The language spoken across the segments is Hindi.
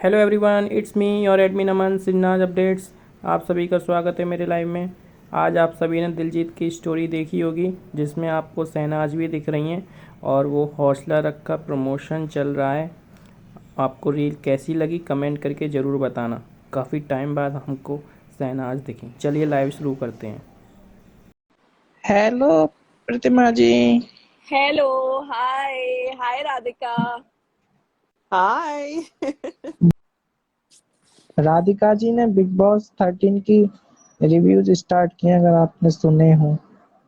Hello everyone, it's me your admin Aman Sinha's updates. आप सभी का स्वागत है मेरे लाइव में। आज आप सभी ने दिलजीत की स्टोरी देखी होगी, जिसमें आपको शहनाज भी दिख रही हैं और वो हौसला रख का प्रमोशन चल रहा है। आपको रील कैसी लगी कमेंट करके ज़रूर बताना। काफ़ी टाइम बाद हमको शहनाज दिखी। चलिए लाइव शुरू करते हैं। हेलो प्रतिमा जी। हेलो। हाय हाय राधिका। हाय। राधिका जी ने बिग बॉस 13 की रिव्यूज स्टार्ट किए, अगर आपने सुने हो।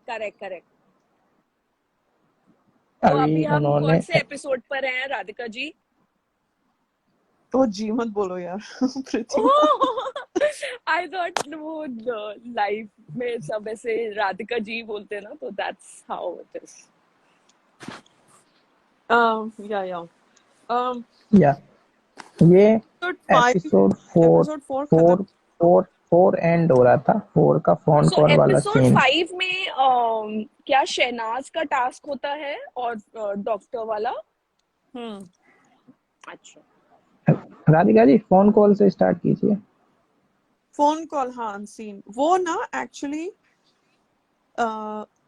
Correct correct. तो अभी अभी हम कौन उन्होंने से एपिसोड पर हैं राधिका जी? तो जी मत बोलो यार। प्रतिमा। ओह, आई थॉट वो लाइव में सब ऐसे राधिका जी बोलते हैं ना, तो दैट्स हाउ इट इज। या या ये एपिसोड 5। एपिसोड फोर एपिसोड 4 खत्म। फोर फोर फोर एंड हो रहा था, फोर का फोन सो कॉल वाला एपिसोड सीन। 5 में क्या शहनाज का टास्क होता है और डॉक्टर वाला? हम्म। अच्छा। राधिका जी फोन कॉल से स्टार्ट कीजिए। फोन कॉल, हाँ, अनसीन वो ना एक्चुअली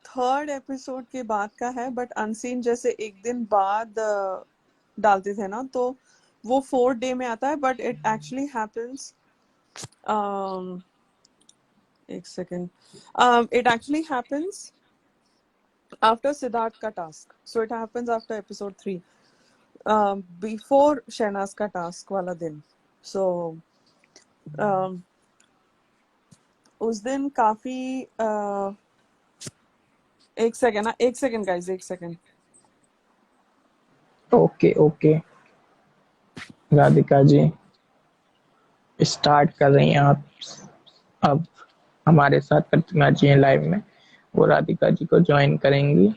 थर्ड एपिसोड के बाद का है, बट अनसीन जैसे एक दिन बाद डालते थे ना, तो वो 4th डे में आता है, बट इट एक्चुअली हैपेंस। एक second. It actually happens after Siddharth ka task. So it happens after episode 3. Before Shehnaz ka task wala दिन. So um, उस दिन काफी एक सेकेंड ना, एक सेकेंड गाइस, एक second. Okay okay, Radhika ji start कर रही हैं आप। अब हमारे साथ प्रतिमा जी हैं लाइव में, वो राधिका जी को ज्वाइन करेंगी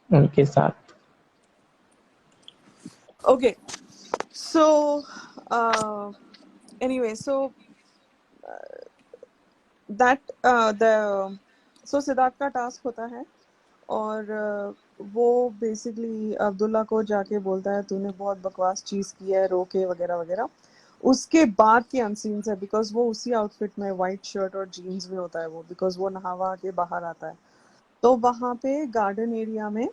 उनके साथ। Okay, so anyway, so that the so Siddharth का टास्क होता है, और वो बेसिकली अब्दुल्ला को जाके बोलता है तूने बहुत बकवास चीज की है, रोके वगैरह वगैरह। उसके बाद की अनसीन्स है, बिकॉज वो उसी आउटफिट में वाइट शर्ट और जीन्स में होता है वो, बिकॉज वो नहावा के बाहर आता है। तो वहां पे गार्डन एरिया में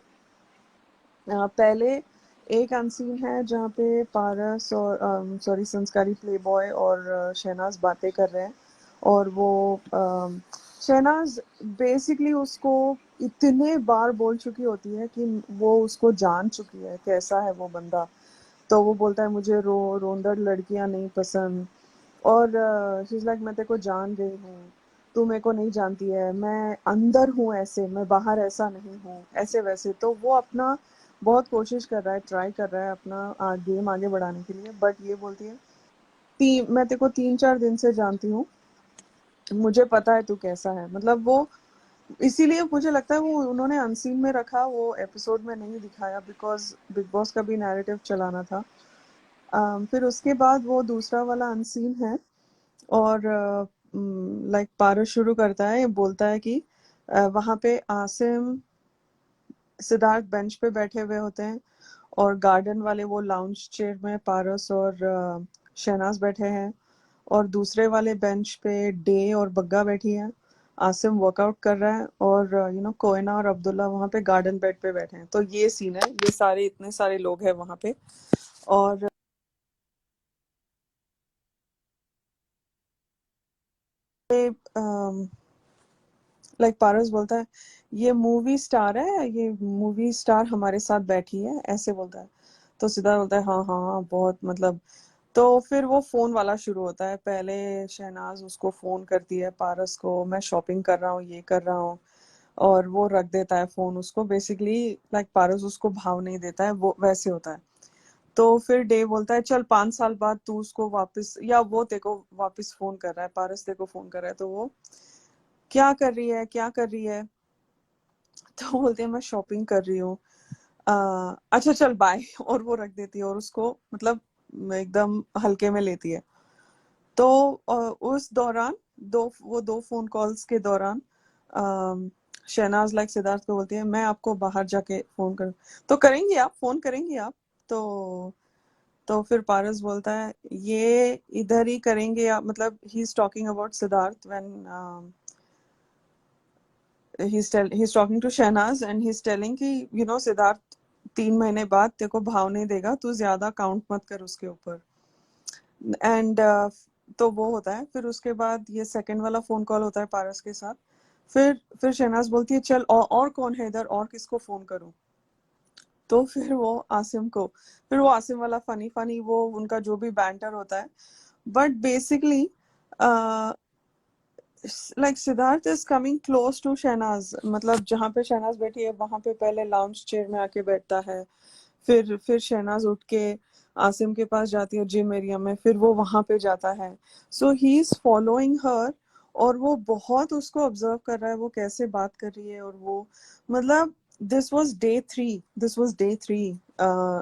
पहले एक अनसीन है जहाँ पे पारस और सॉरी संस्कारी प्लेबॉय और शहनाज बातें कर रहे हैं, और वो शहनाज बेसिकली उसको इतने बार बोल चुकी होती है कि वो उसको जान चुकी है कैसा है वो बंदा। तो वो बोलता है मुझे रोंदड़ लड़कियां नहीं पसंद, और शी इज लाइक मैं तेरे को जान गई हूँ, तू मेरे को नहीं जानती है, मैं अंदर हूँ ऐसे, मैं बाहर ऐसा नहीं हूँ, ऐसे वैसे। तो वो अपना बहुत कोशिश कर रहा है, ट्राई कर रहा है अपना गेम आगे बढ़ाने के लिए, बट ये बोलती है मैं तेरे को 3-4 दिन से जानती हूँ, मुझे पता है तू कैसा है। मतलब वो इसीलिए मुझे लगता है वो उन्होंने अनसीन में रखा, वो एपिसोड में नहीं दिखाया, बिकॉज बिग बॉस का भी नैरेटिव चलाना था। फिर उसके बाद वो दूसरा वाला अनसीन है, और लाइक पारस शुरू करता है, बोलता है कि वहां पे आसिम सिद्धार्थ बेंच पे बैठे हुए होते हैं, और गार्डन वाले वो लाउंज चेयर में पारस और शहनाज बैठे हैं, और दूसरे वाले बेंच पे डे और बग्गा बैठी है। आसिम वर्कआउट कर रहा है, और कोयना और अब्दुल्ला वहां पे गार्डन बेड पे बैठे हैं। तो ये सीन है, ये सारे इतने सारे लोग हैं वहां पे। और लाइक पारस बोलता है ये मूवी स्टार है, ये मूवी स्टार हमारे साथ बैठी है, ऐसे बोलता है। तो सिद्धार्थ बोलता है हाँ हाँ हाँ, बहुत मतलब। तो फिर वो फोन वाला शुरू होता है। पहले शहनाज उसको फोन करती है पारस को, मैं शॉपिंग कर रहा हूँ, ये कर रहा हूँ, और वो रख देता है फोन उसको। बेसिकली लाइक पारस उसको भाव नहीं देता है, वो वैसे होता है। तो फिर डे बोलता है चल 5 साल बाद तू उसको वापस, या वो तेरे को वापस फोन कर रहा है, पारस तेरे को फोन कर रहा है, तो वो क्या कर रही है, क्या कर रही है? तो बोलती है मैं शॉपिंग कर रही हूँ। अच्छा चल बाय। और वो रख देती है, और उसको मतलब एकदम हल्के में लेती है। तो उस दौरान दो फोन कॉल्स के दौरान शहनाज लाइक सिद्धार्थ को बोलती है मैं आपको बाहर जाके फोन कर, तो करेंगी आप, फोन करेंगी आप? तो तो फिर पारस बोलता है ये इधर ही करेंगे या मतलब ही is talking about Siddharth when he's talking to Shehnaaz and he's telling कि you know सिद्धार्थ 3 महीने बाद तेरे को भाव नहीं देगा, तू ज्यादा काउंट मत कर उसके ऊपर। एंड तो वो होता है। फिर उसके बाद ये सेकंड वाला फोन कॉल होता है पारस के साथ। फिर शहनाज बोलती है चल और कौन है इधर, और किसको फोन करूं? तो फिर वो आसिम को, फिर वो आसिम वाला फनी फनी वो उनका जो भी बैंटर होता है। But basically like Siddharth is coming close to Shehnaaz, मतलब जहाँ पे शहनाज बैठी है वहां पे पहले लाउंज चेयर में आके बैठता है। फिर शहनाज उठ के आसिम के पास जाती है जिम एरिया में, फिर वो वहां पे जाता है। सो ही इज फॉलोइंग हर, और वो बहुत उसको ऑब्जर्व कर रहा है वो कैसे बात कर रही है। और वो मतलब दिस वाज डे 3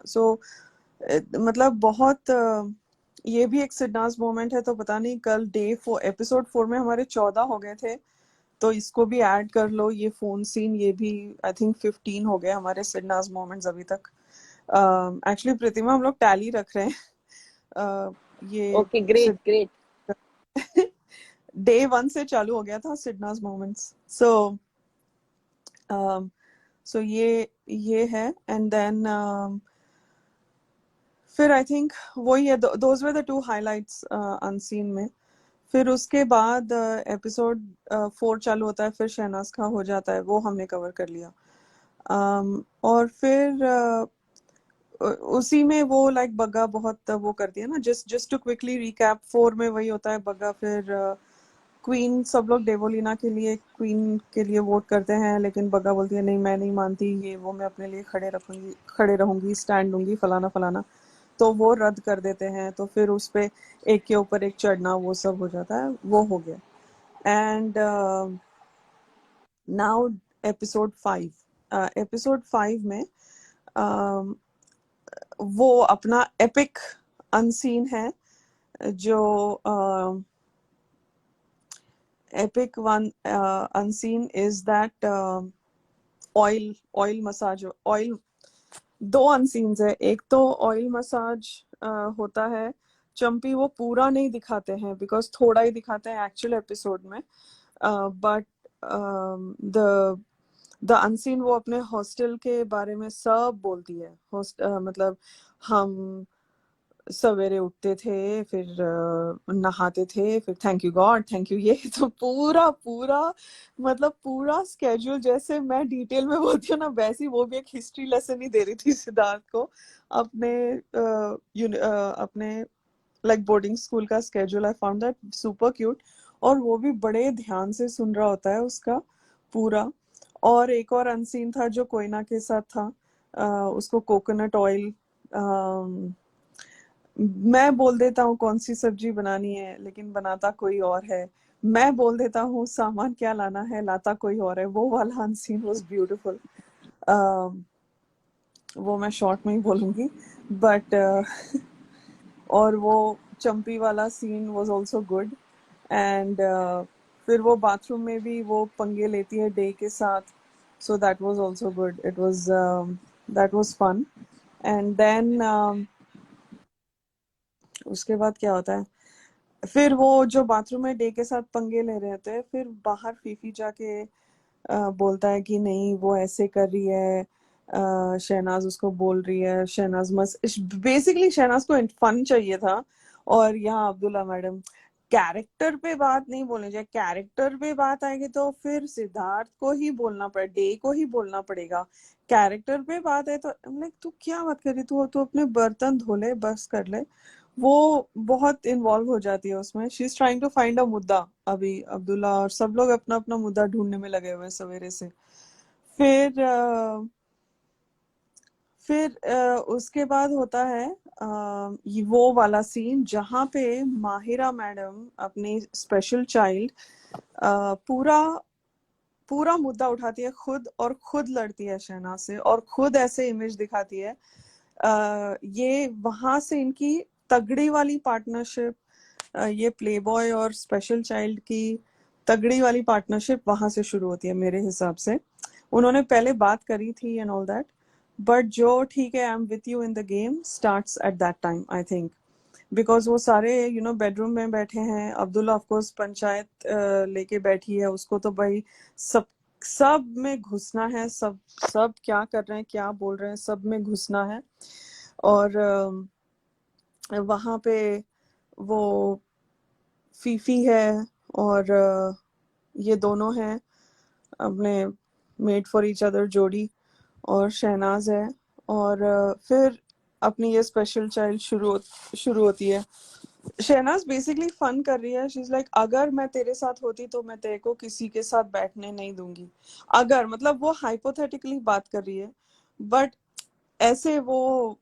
सो मतलब बहुत ये भी एक सिडनाज मोमेंट है। तो पता नहीं कल एपिसोड 4 में हमारे 14 हो गए थे, तो इसको भी ऐड कर लो, ये फोन सीन, ये भी आई थिंक 15 हो गए हमारे सिडनाज मोमेंट्स अभी तक। एक्चुअली प्रतिमा हम लोग टैली रख रहे हैं। ये ओके, ग्रेट ग्रेट। डे 1 से चालू हो गया था सिडनाज मोमेंट्स। सो ये है। एंड देन फिर आई थिंक वही है, those were the 2 highlights unseen में। फिर उसके बाद एपिसोड 4 चालू होता है, फिर शहनाज का हो जाता है, वो हमने कवर कर लिया। और फिर उसी में वो लाइक बग्गा बहुत वो करती है ना। जस्ट टू क्विकली रिकैप, 4 में वही होता है बग्गा। फिर क्वीन, सब लोग डेवोलिना के लिए, क्वीन के लिए वोट करते हैं, लेकिन बग्गा बोलती है नहीं मैं नहीं मानती, ये वो मैं अपने लिए खड़े रहूंगी, स्टैंड लूंगी, फलाना फलाना। तो वो रद्द कर देते हैं। तो फिर उस पे एक के ऊपर एक चढ़ना, वो सब हो जाता है, वो हो गया। एंड नाउ एपिसोड 5 में वो अपना एपिक अनसीन है, जो epic one unseen is that oil massage, oil, 2 unseens है। एक तो ऑयल मसाज होता है, चंपी वो पूरा नहीं दिखाते हैं बिकॉज थोड़ा ही दिखाते हैं एक्चुअल एपिसोड में। बट द द अनसीन वो अपने हॉस्टल के बारे में सब बोलती है। मतलब हम सवेरे उठते थे, फिर नहाते थे, फिर thank you God, thank you, ये तो पूरा पूरा मतलब पूरा स्केड्यूल, जैसे मैं डिटेल में बोलती हूँ ना, वैसी वो भी एक हिस्ट्री लेसन ही दे रही थी सिद्धार्थ को अपने अपने लाइक बोर्डिंग स्कूल का schedule. I found that super cute, और वो भी बड़े ध्यान से सुन रहा होता है उसका पूरा। और एक और अनसीन था जो कोयना के साथ था, उसको कोकोनट ऑयल, मैं बोल देता हूँ कौन सी सब्जी बनानी है, लेकिन बनाता कोई और है। मैं बोल देता हूँ सामान क्या लाना है, लाता कोई और है। वो वाला अनसीन वाज ब्यूटीफुल। वो मैं शॉर्ट में ही बोलूंगी, बट और वो चंपी वाला scene was also good. And फिर वो बाथरूम में भी वो पंगे लेती है डे के साथ, so that was also good. It was that was fun. And then उसके बाद क्या होता है, फिर वो जो बाथरूम में डे के साथ पंगे ले रहे थे, फिर बाहर फीफी जाके बोलता है कि नहीं वो ऐसे कर रही है, शहनाज उसको बोल रही है, शहनाज मस्त, बेसिकली शहनाज को फन चाहिए था। और यहाँ अब्दुल्ला मैडम, कैरेक्टर पे बात नहीं बोलनी चाहिए, कैरेक्टर पे बात आएगी तो फिर सिद्धार्थ को ही बोलना पड़े, डे को ही बोलना पड़ेगा। कैरेक्टर पे बात है तो लाइक तू क्या बात कर रही, तू अपने बर्तन धो ले, बस कर ले। वो बहुत इन्वॉल्व हो जाती है उसमें। She is trying to find a मुद्दा। अभी अब्दुल्ला और सब लोग अपना अपना मुद्दा ढूंढने में लगे हुए हैं सवेरे से। फिर उसके बाद होता है वो वाला सीन जहाँ पे माहिरा मैडम अपनी स्पेशल चाइल्ड पूरा पूरा मुद्दा उठाती है खुद, और खुद लड़ती है शहनाज से, और खुद ऐसे इमेज दिखाती है। ये वहां से इनकी तगड़ी वाली पार्टनरशिप, ये प्लेबॉय और स्पेशल चाइल्ड की तगड़ी वाली पार्टनरशिप वहां से शुरू होती है मेरे हिसाब से। उन्होंने पहले बात करी थी एंड ऑल दैट, बट जो ठीक है, I am with you in the game starts at that time, I think, because वो सारे बेडरूम में बैठे हैं। अब्दुल्ला ऑफ कोर्स पंचायत लेके बैठी है, उसको तो भाई सब सब में घुसना है, सब सब क्या कर रहे हैं, क्या बोल रहे हैं, सब में घुसना है। और वहां पे वो फीफी है और ये दोनों हैं अपने मेड फॉर ईच अदर जोड़ी, और शहनाज है। और फिर अपनी ये स्पेशल चाइल्ड शुरू होती है। शहनाज बेसिकली फन कर रही है, शी इज लाइक अगर मैं तेरे साथ होती तो मैं तेरे को किसी के साथ बैठने नहीं दूंगी। अगर मतलब वो हाइपोथेटिकली बात कर रही है, बट ऐसे वो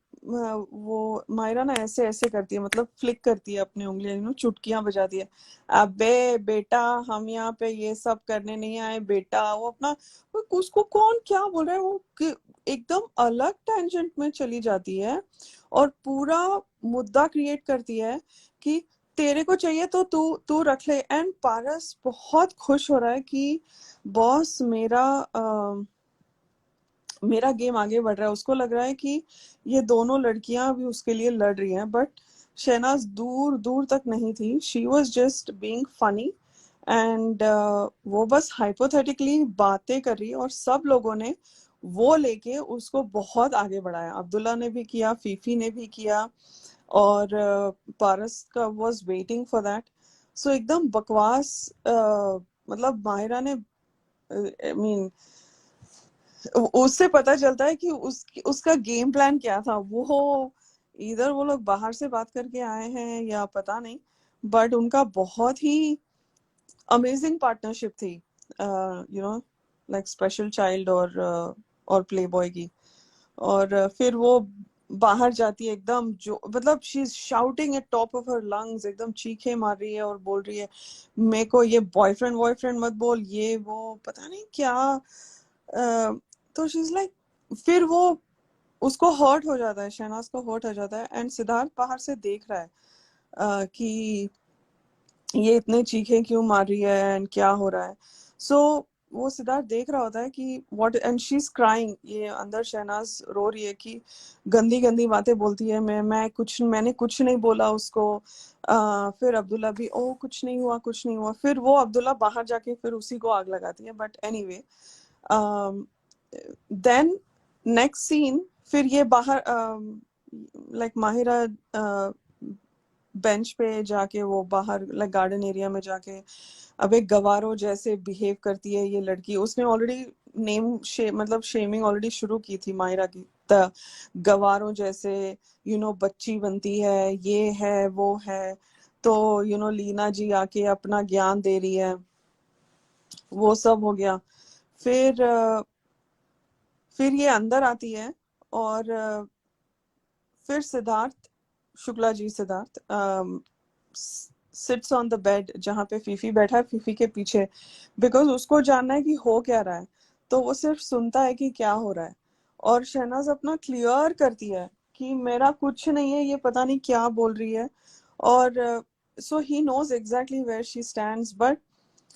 मायरा ना ऐसे ऐसे करती है, मतलब फ्लिक करती है अपनी उंगलियां, चुटकियां बजाती है। अबे बेटा, हम यहाँ पे ये सब करने नहीं आए बेटा। वो अपना उसको कौन क्या बोल रहा है, वो एकदम अलग टेंजेंट में चली जाती है और पूरा मुद्दा क्रिएट करती है कि तेरे को चाहिए तो तू तू रख ले। एंड पारस बहुत खुश हो रहा है कि बॉस मेरा गेम आगे बढ़ रहा है। उसको लग रहा है कि ये दोनों लड़कियां भी उसके लिए लड़ रही हैं, बट शहनाज दूर दूर तक नहीं थी। She was just being funny and वो बस हाइपोथेटिकली बातें कर रही है, और सब लोगों ने वो लेके उसको बहुत आगे बढ़ाया। अब्दुल्ला ने भी किया, फीफी ने भी किया, और पारस का वॉज वेटिंग फॉर दैट। सो एकदम बकवास, मतलब माहिरा ने, आई मीन, उससे पता चलता है कि उसका गेम प्लान क्या था। वो इधर वो लोग बाहर से बात करके आए हैं या पता नहीं, बट उनका बहुत ही अमेजिंग पार्टनरशिप थी, लाइक स्पेशल चाइल्ड और प्ले बॉय की। और फिर वो बाहर जाती है एकदम, जो मतलब she is shouting at top of her lungs, एकदम चीखे मार रही है और बोल रही है मेरे को ये बॉयफ्रेंड मत बोल, ये वो पता नहीं क्या। तो शी इज लाइक, फिर वो उसको हर्ट हो जाता है, शहनाज को हर्ट हो जाता है। एंड सिद्धार्थ बाहर से देख रहा है कि ये इतने चीखे क्यों मार रही है एंड क्या हो रहा है। सो वो सिद्धार्थ देख रहा होता है कि what, and she is crying. ये अंदर शहनाज रो रही है कि गंदी गंदी बातें बोलती है, मैंने कुछ नहीं बोला उसको। फिर अब्दुल्ला भी, ओ कुछ नहीं हुआ कुछ नहीं हुआ। फिर वो अब्दुल्ला बाहर जाके फिर उसी को आग लगाती है। But anyway, then next scene, फिर ये बाहर लाइक माहिरा बेंच पे जाके, वो बाहर लाइक गार्डन एरिया में जाके अब एक गवारों जैसे बिहेव करती है ये लड़की। उसने ऑलरेडी मतलब शेमिंग ऑलरेडी शुरू की थी मायरा की, द गवारों जैसे बच्ची बनती है, ये है वो है। तो लीना जी आके अपना ज्ञान दे रही है, वो सब हो गया। फिर फिर ये अंदर आती है और फिर Siddharth Shukla ji, Siddharth sits on the bed जहाँ पे फीफी बैठा है, फीफी के पीछे, बिकॉज उसको जानना है कि हो क्या रहा है। तो वो सिर्फ सुनता है कि क्या हो रहा है, और शहनाज अपना क्लियर करती है कि मेरा कुछ नहीं है, ये पता नहीं क्या बोल रही है। और so he knows exactly where she stands, but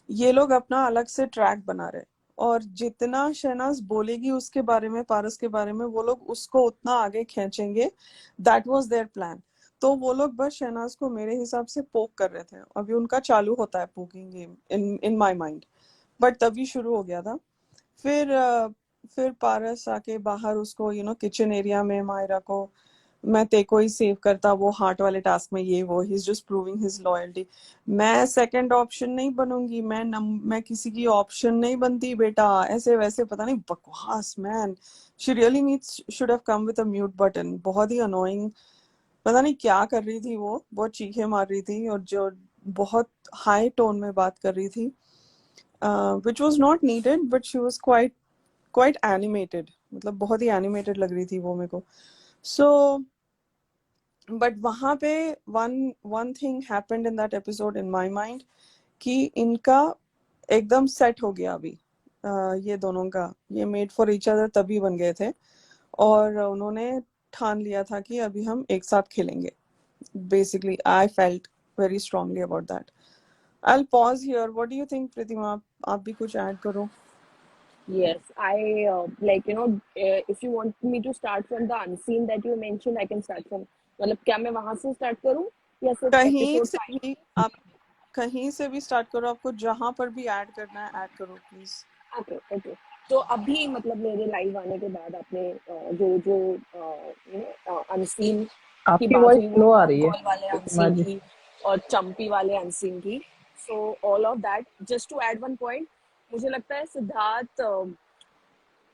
ये लोग अपना अलग से ट्रैक बना रहे। और जितना शहनाज बोलेगी उसके बारे में, पारस के बारे में, वो लोग उसको उतना आगे खींचेंगे। That was their plan. तो वो लोग बस शहनाज को मेरे हिसाब से पोक कर रहे थे। अभी उनका चालू होता है poking game in my mind, but तभी शुरू हो गया था। फिर पारस आके बाहर उसको किचन एरिया में मायरा को, मैं तेको ही सेव करता वो हार्ट वाले टास्क में, ये वो, he is just proving his loyalty. मैं सेकंड ऑप्शन नहीं बनूंगी, मैं किसी की ऑप्शन नहीं बनती बेटा, ऐसे वैसे पता नहीं बकवास। Man, she really needs should have come with a mute button. बहुत ही अनोइंग, पता नहीं क्या कर रही थी वो, बहुत चीखे मार रही थी और जो बहुत हाई टोन में बात कर रही थी, which was not needed, but she was quite quite animated, मतलब बहुत ही एनिमेटेड लग रही थी वो मेरे को। सो बट वहां पे one one thing happened in that episode in my mind, कि इनका एकदम सेट हो गया अभी। ये दोनों का, ये मेड फॉर ईच अदर तभी बन गए थे, और उन्होंने ठान लिया था कि अभी हम एक साथ खेलेंगे। Basically I felt very strongly about that. I will pause here. What do you think Pritima? आप भी कुछ ऐड करो। Yes, I like if you want me to start from the unseen that you mentioned, I can start from, मतलब क्या मैं वहां से स्टार्ट करूं या सिर्फ कहीं एपिसोड से 5? भी आप कहीं से भी स्टार्ट करो, आपको जहां पर भी ऐड करना है ऐड करो प्लीज। Okay okay. तो अभी मतलब मेरे लाइव आने के बाद आपने जो जो अनसीन की आपकी बात वॉइस हुई, वो स्लो आ रही है फुटबॉल वाले प्रतिमा अनसीन जी। की और चंपी वाले अनसीन की। So all of that, just to add one point, मुझे लगता है सिद्धार्थ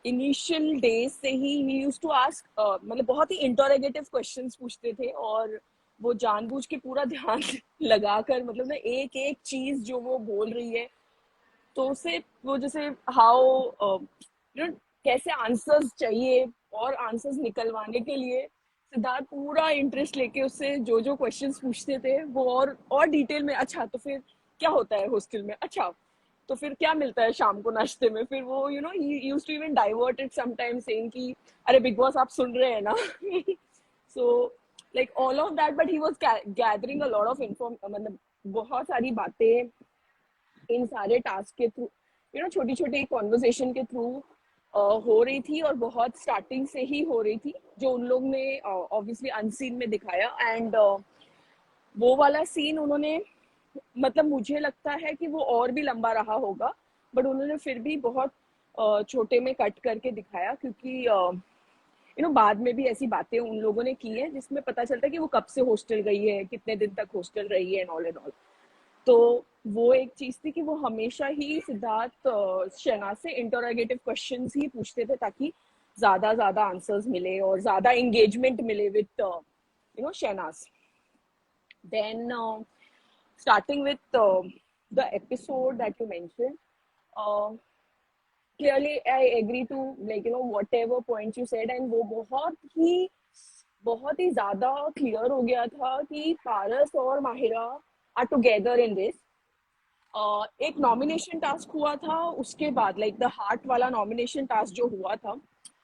इनिशियल डेज से ही यूज टू आस्क, मतलब बहुत ही इंटरोगेटिव क्वेश्चंस पूछते थे, और वो जानबूझ के पूरा ध्यान लगाकर, मतलब ना एक एक चीज जो वो बोल रही है, तो उसे वो जैसे हाउ कैसे आंसर्स चाहिए, और आंसर्स निकलवाने के लिए सिद्धार्थ पूरा इंटरेस्ट लेके उससे जो जो क्वेश्चंस पूछते थे वो और डिटेल में, अच्छा तो फिर क्या होता है हॉस्टल में, अच्छा तो फिर क्या मिलता है शाम को नाश्ते में, फिर वो used to even divert it sometimes saying कि अरे बिग बॉस आप सुन रहे हैं ना। So like all of that, but he was gathering a lot of inform, मतलब बहुत सारी बातें इन सारे टास्क के थ्रू, छोटी छोटी कॉन्वर्सेशन के थ्रू हो रही थी, और बहुत स्टार्टिंग से ही हो रही थी, जो उन लोग ने ऑब्वियसली अनसीन में दिखाया। एंड वो वाला सीन उन्होंने, मतलब मुझे लगता है कि वो और भी लंबा रहा होगा, बट उन्होंने फिर भी बहुत छोटे में कट करके दिखाया, क्योंकि बाद में भी ऐसी बातें उन लोगों ने की है जिसमें पता चलता है कि वो कब से हॉस्टल गई है, कितने दिन तक हॉस्टल रही है, एंड ऑल। तो वो एक चीज थी कि वो हमेशा ही सिद्धार्थ शहनाज से इंटरोगेटिव क्वेश्चंस ही पूछते थे, ताकि ज्यादा ज्यादा आंसर्स मिले और ज्यादा एंगेजमेंट मिले with Shehnaaz. Then starting with the episode that you mentioned, uh, clearly I agree to whatever points you said, and वो बहुत ही ज्यादा क्लियर हो गया था कि पारस और Mahira are together in this. एक नॉमिनेशन टास्क हुआ था, उसके बाद लाइक द हार्ट वाला नॉमिनेशन टास्क जो हुआ था,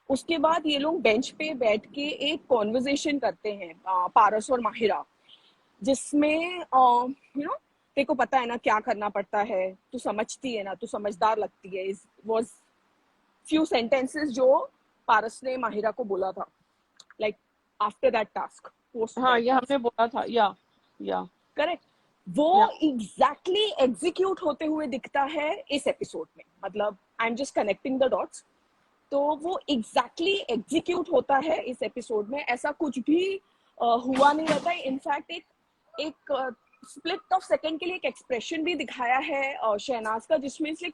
उसके बाद ये लोग बेंच पे बैठ के एक कॉन्वर्जेशन करते हैं, पारस और माहिरा, जिसमें तेरे को पता है ना क्या करना पड़ता है, तू समझती है ना, तू समझदार लगती है, इज वाज फ्यू सेंटेंसेस जो पारस ने माहिरा को बोला था, like after that task, post हाँ, दैट ये हमने टास्क। बोला था, या करेक्ट। वो या एग्जैक्टली एग्जीक्यूट होते हुए दिखता है इस एपिसोड में, मतलब I am just connecting the dots. तो वो एग्जैक्टली एग्जीक्यूट होता है इस एपिसोड में, ऐसा कुछ भी हुआ नहीं रहता है। इनफैक्ट एक स्प्लिट ऑफ सेकंड के लिए एक एक्सप्रेशन भी दिखाया है शहनाज का, जिसमें से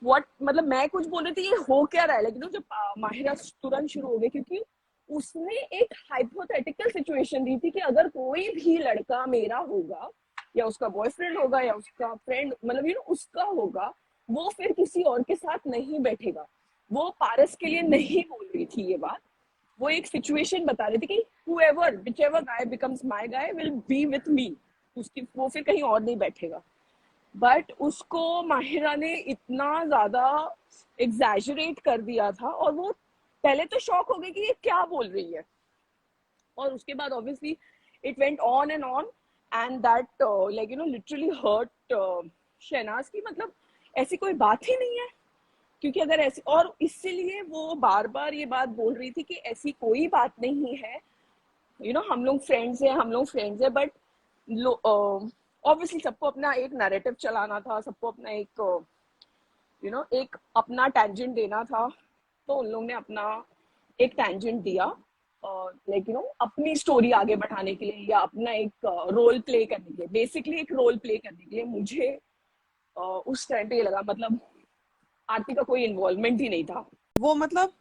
व्हाट, मतलब मैं कुछ बोल रही थी ये हो क्या रहा है, लेकिन जब माहिरा तुरंत शुरू हो गई, क्योंकि उसने एक हाइपोथेटिकल सिचुएशन दी थी कि अगर कोई भी लड़का मेरा होगा, या उसका बॉयफ्रेंड होगा, या उसका फ्रेंड, मतलब उसका होगा, वो फिर किसी और के साथ नहीं बैठेगा। वो पारस के लिए नहीं बोल रही थी ये बात, वो एक सिचुएशन बता रही थी कि whoever whichever guy becomes my guy will be with me, उसकी वो फिर कहीं और नहीं बैठेगा। बट उसको माहिरा ने इतना ज्यादा एग्जैजरेट कर दिया था, और वो पहले तो शॉक हो गई कि ये क्या बोल रही है, और उसके बाद obviously it went on and that literally hurt Shehnaaz की, मतलब ऐसी कोई बात ही नहीं है। क्योंकि अगर ऐसी, और इसीलिए वो बार बार ये बात बोल रही थी कि ऐसी कोई बात नहीं है, हम लोग फ्रेंड्स हैं, हम लोग फ्रेंड्स हैं, बट ऑब्वियसली सबको अपना एक नैरेटिव चलाना था, सबको अपना एक एक अपना टैंजेंट देना था, तो उन लोग ने अपना एक टैंजेंट दिया, लाइक अपनी स्टोरी आगे बढ़ाने के लिए, या अपना एक रोल प्ले करने के लिए, बेसिकली एक रोल प्ले करने के लिए। मुझे उस टाइम पे ये लगा, मतलब आरती का कोई इन्वॉल्वमेंट ही नहीं था। वो मतलब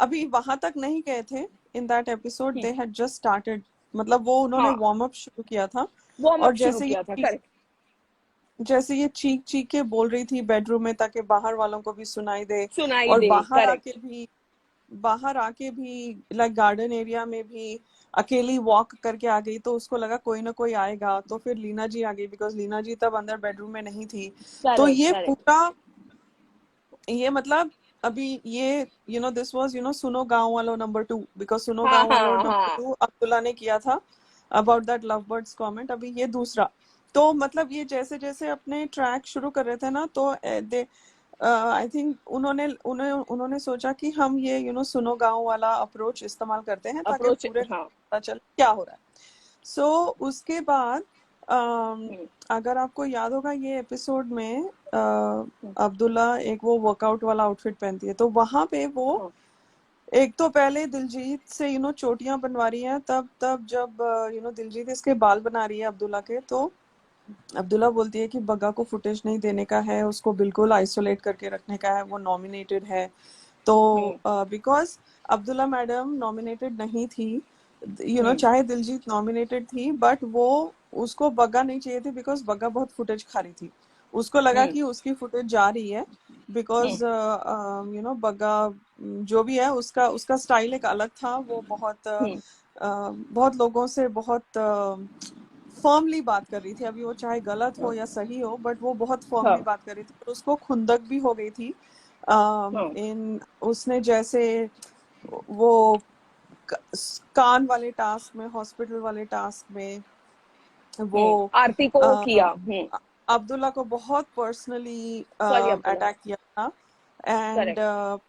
अभी वहां तक नहीं गए थे in that episode, they had just started, मतलब वो उन्होंने हाँ, वार्म अप शुरू किया था। वार्म और अप शुरू किया था, करेक्ट। जैसे ये चीख चीख के बोल रही थी बेडरूम में ताकि बाहर वालों को भी सुनाई दे, सुनाई और दे, करेक्ट। बाहर आके भी लाइक गार्डन एरिया में भी अकेली वॉक करके आ गई, तो उसको लगा कोई ना कोई आएगा, तो फिर लीना जी आ गई, बिकॉज लीना जी तब अंदर बेडरूम में नहीं थी। तो करेक्ट ये करेक्ट। पूरा, ये मतलब अभी ये दिस वाज सुनो गांव वालों नंबर 2, बिकॉज सुनो हाँ गांव वालों हाँ नंबर हाँ। 2 अब्दुल्ला ने किया था about that love birds comment, अभी ये दूसरा। तो मतलब ये जैसे जैसे अपने ट्रैक शुरू कर रहे थे ना, तो दे आई थिंक उन्होंने सोचा कि हम ये सुनो गांव वाला अप्रोच इस्तेमाल करते हैं ताकि अप्रोच, पूरे हाँ। पता चले क्या हो रहा है। सो उसके बाद हम्म, अगर आपको याद होगा ये एपिसोड में हम्म, अब्दुल्ला एक वो वर्कआउट वाला आउटफिट पहनती है, तो वहां पे वो हाँ, एक तो पहले दिलजीत से चोटियां बनवा रही हैं, तब तब जब दिलजीत इसके बाल बना रही है अब्दुल्ला के, तो अब्दुल्ला बोलती है कि बग्गा को फुटेज नहीं देने का है, उसको बिल्कुल आइसोलेट करके रखने का है, वो नॉमिनेटेड है। तो हम्म, बिकॉज अब्दुल्ला मैडम नॉमिनेटेड नहीं थी, हम्म, चाहे दिलजीत नॉमिनेटेड थी, बट वो उसको बग्गा नहीं चाहिए थी बिकॉज बग्गा बहुत फुटेज खा रही थी। उसको लगा हम्म, कि उसकी फुटेज जा रही है हम्म, बिकॉज बग्गा जो भी है उसका उसका स्टाइल एक अलग था। वो हम्म, बहुत लोगों से बहुत फर्मली बात कर रही थी। अभी वो चाहे गलत हो या सही हो, बट वो बहुत फर्मली हाँ, बात कर रही थी और उसको खुंदक भी हो गई थी। हाँ, इन उसने जैसे वो क- कान वाले टास्क में, हॉस्पिटल वाले टास्क में वो आरती को अ, किया। अब्दुल्ला को बहुत पर्सनली सॉरी अब्दुल्ला। अटैक किया था। And correct.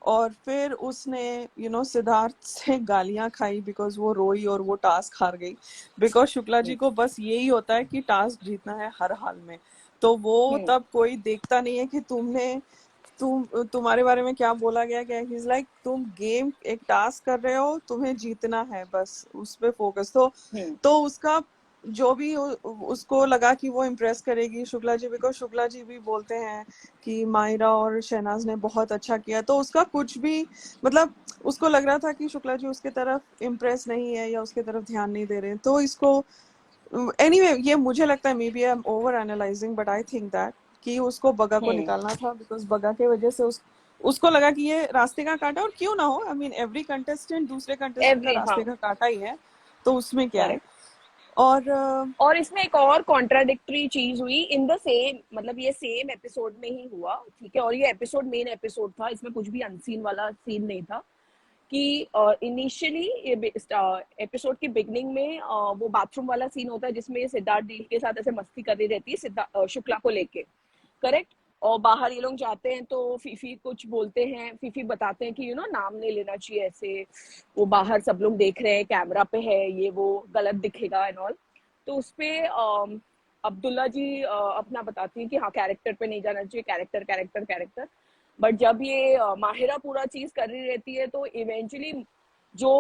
और फिर उसने सिद्धार्थ से गालियां खाई बिकॉज वो रोई और वो टास्क हार गई। बिकॉज शुक्ला जी को बस यही होता है कि टास्क जीतना है हर हाल में। तो वो तब कोई देखता नहीं है कि तुम्हारे बारे में क्या बोला गया, क्या ही इज लाइक तुम गेम एक टास्क कर रहे हो, तुम्हें जीतना है, बस उस पे फोकस। तो उसका जो भी उसको लगा कि वो इम्प्रेस करेगी शुक्ला जी, बिकॉज शुक्ला जी भी बोलते हैं कि मायरा और शहनाज ने बहुत अच्छा किया, तो उसका कुछ भी मतलब उसको लग रहा था कि शुक्ला जी उसके तरफ इम्प्रेस नहीं है या उसके तरफ ध्यान नहीं दे रहे हैं। तो इसको एनीवे ये मुझे लगता है, maybe I am overanalysing, but I think that कि उसको बगा को निकालना था बिकॉज बगा के वजह से उसको लगा कि ये रास्ते का कांटा, और क्यों ना हो, आई मीन एवरी कंटेस्टेंट दूसरे कंटेस्टेंट का एवरी, हाँ। रास्ते का कांटा ही है, तो उसमें क्या है। करेक्ट। और और इसमें एक और कॉन्ट्राडिक्टरी चीज हुई इन द सेम, मतलब ये सेम एपिसोड में ही हुआ, ठीक है, और ये एपिसोड मेन एपिसोड था, इसमें कुछ भी अनसीन वाला सीन नहीं था। कि इनिशियली एपिसोड की बिगनिंग में वो बाथरूम वाला सीन होता है जिसमें सिद्धार्थ डील के साथ ऐसे मस्ती कर रही रहती है शुक्ला को लेके। करेक्ट। और बाहर ये लोग जाते हैं तो फीफी कुछ बोलते हैं, फीफी बताते हैं कि नाम नहीं लेना चाहिए ऐसे, वो बाहर सब लोग देख रहे हैं, कैमरा पे है, ये वो गलत दिखेगा एंड ऑल। तो उसपे अब्दुल्ला जी अपना बताती है कि हाँ, कैरेक्टर पे नहीं जाना चाहिए, कैरेक्टर कैरेक्टर कैरेक्टर। बट जब ये माहिरा पूरा चीज कर रही रहती है तो इवेंचुअली जो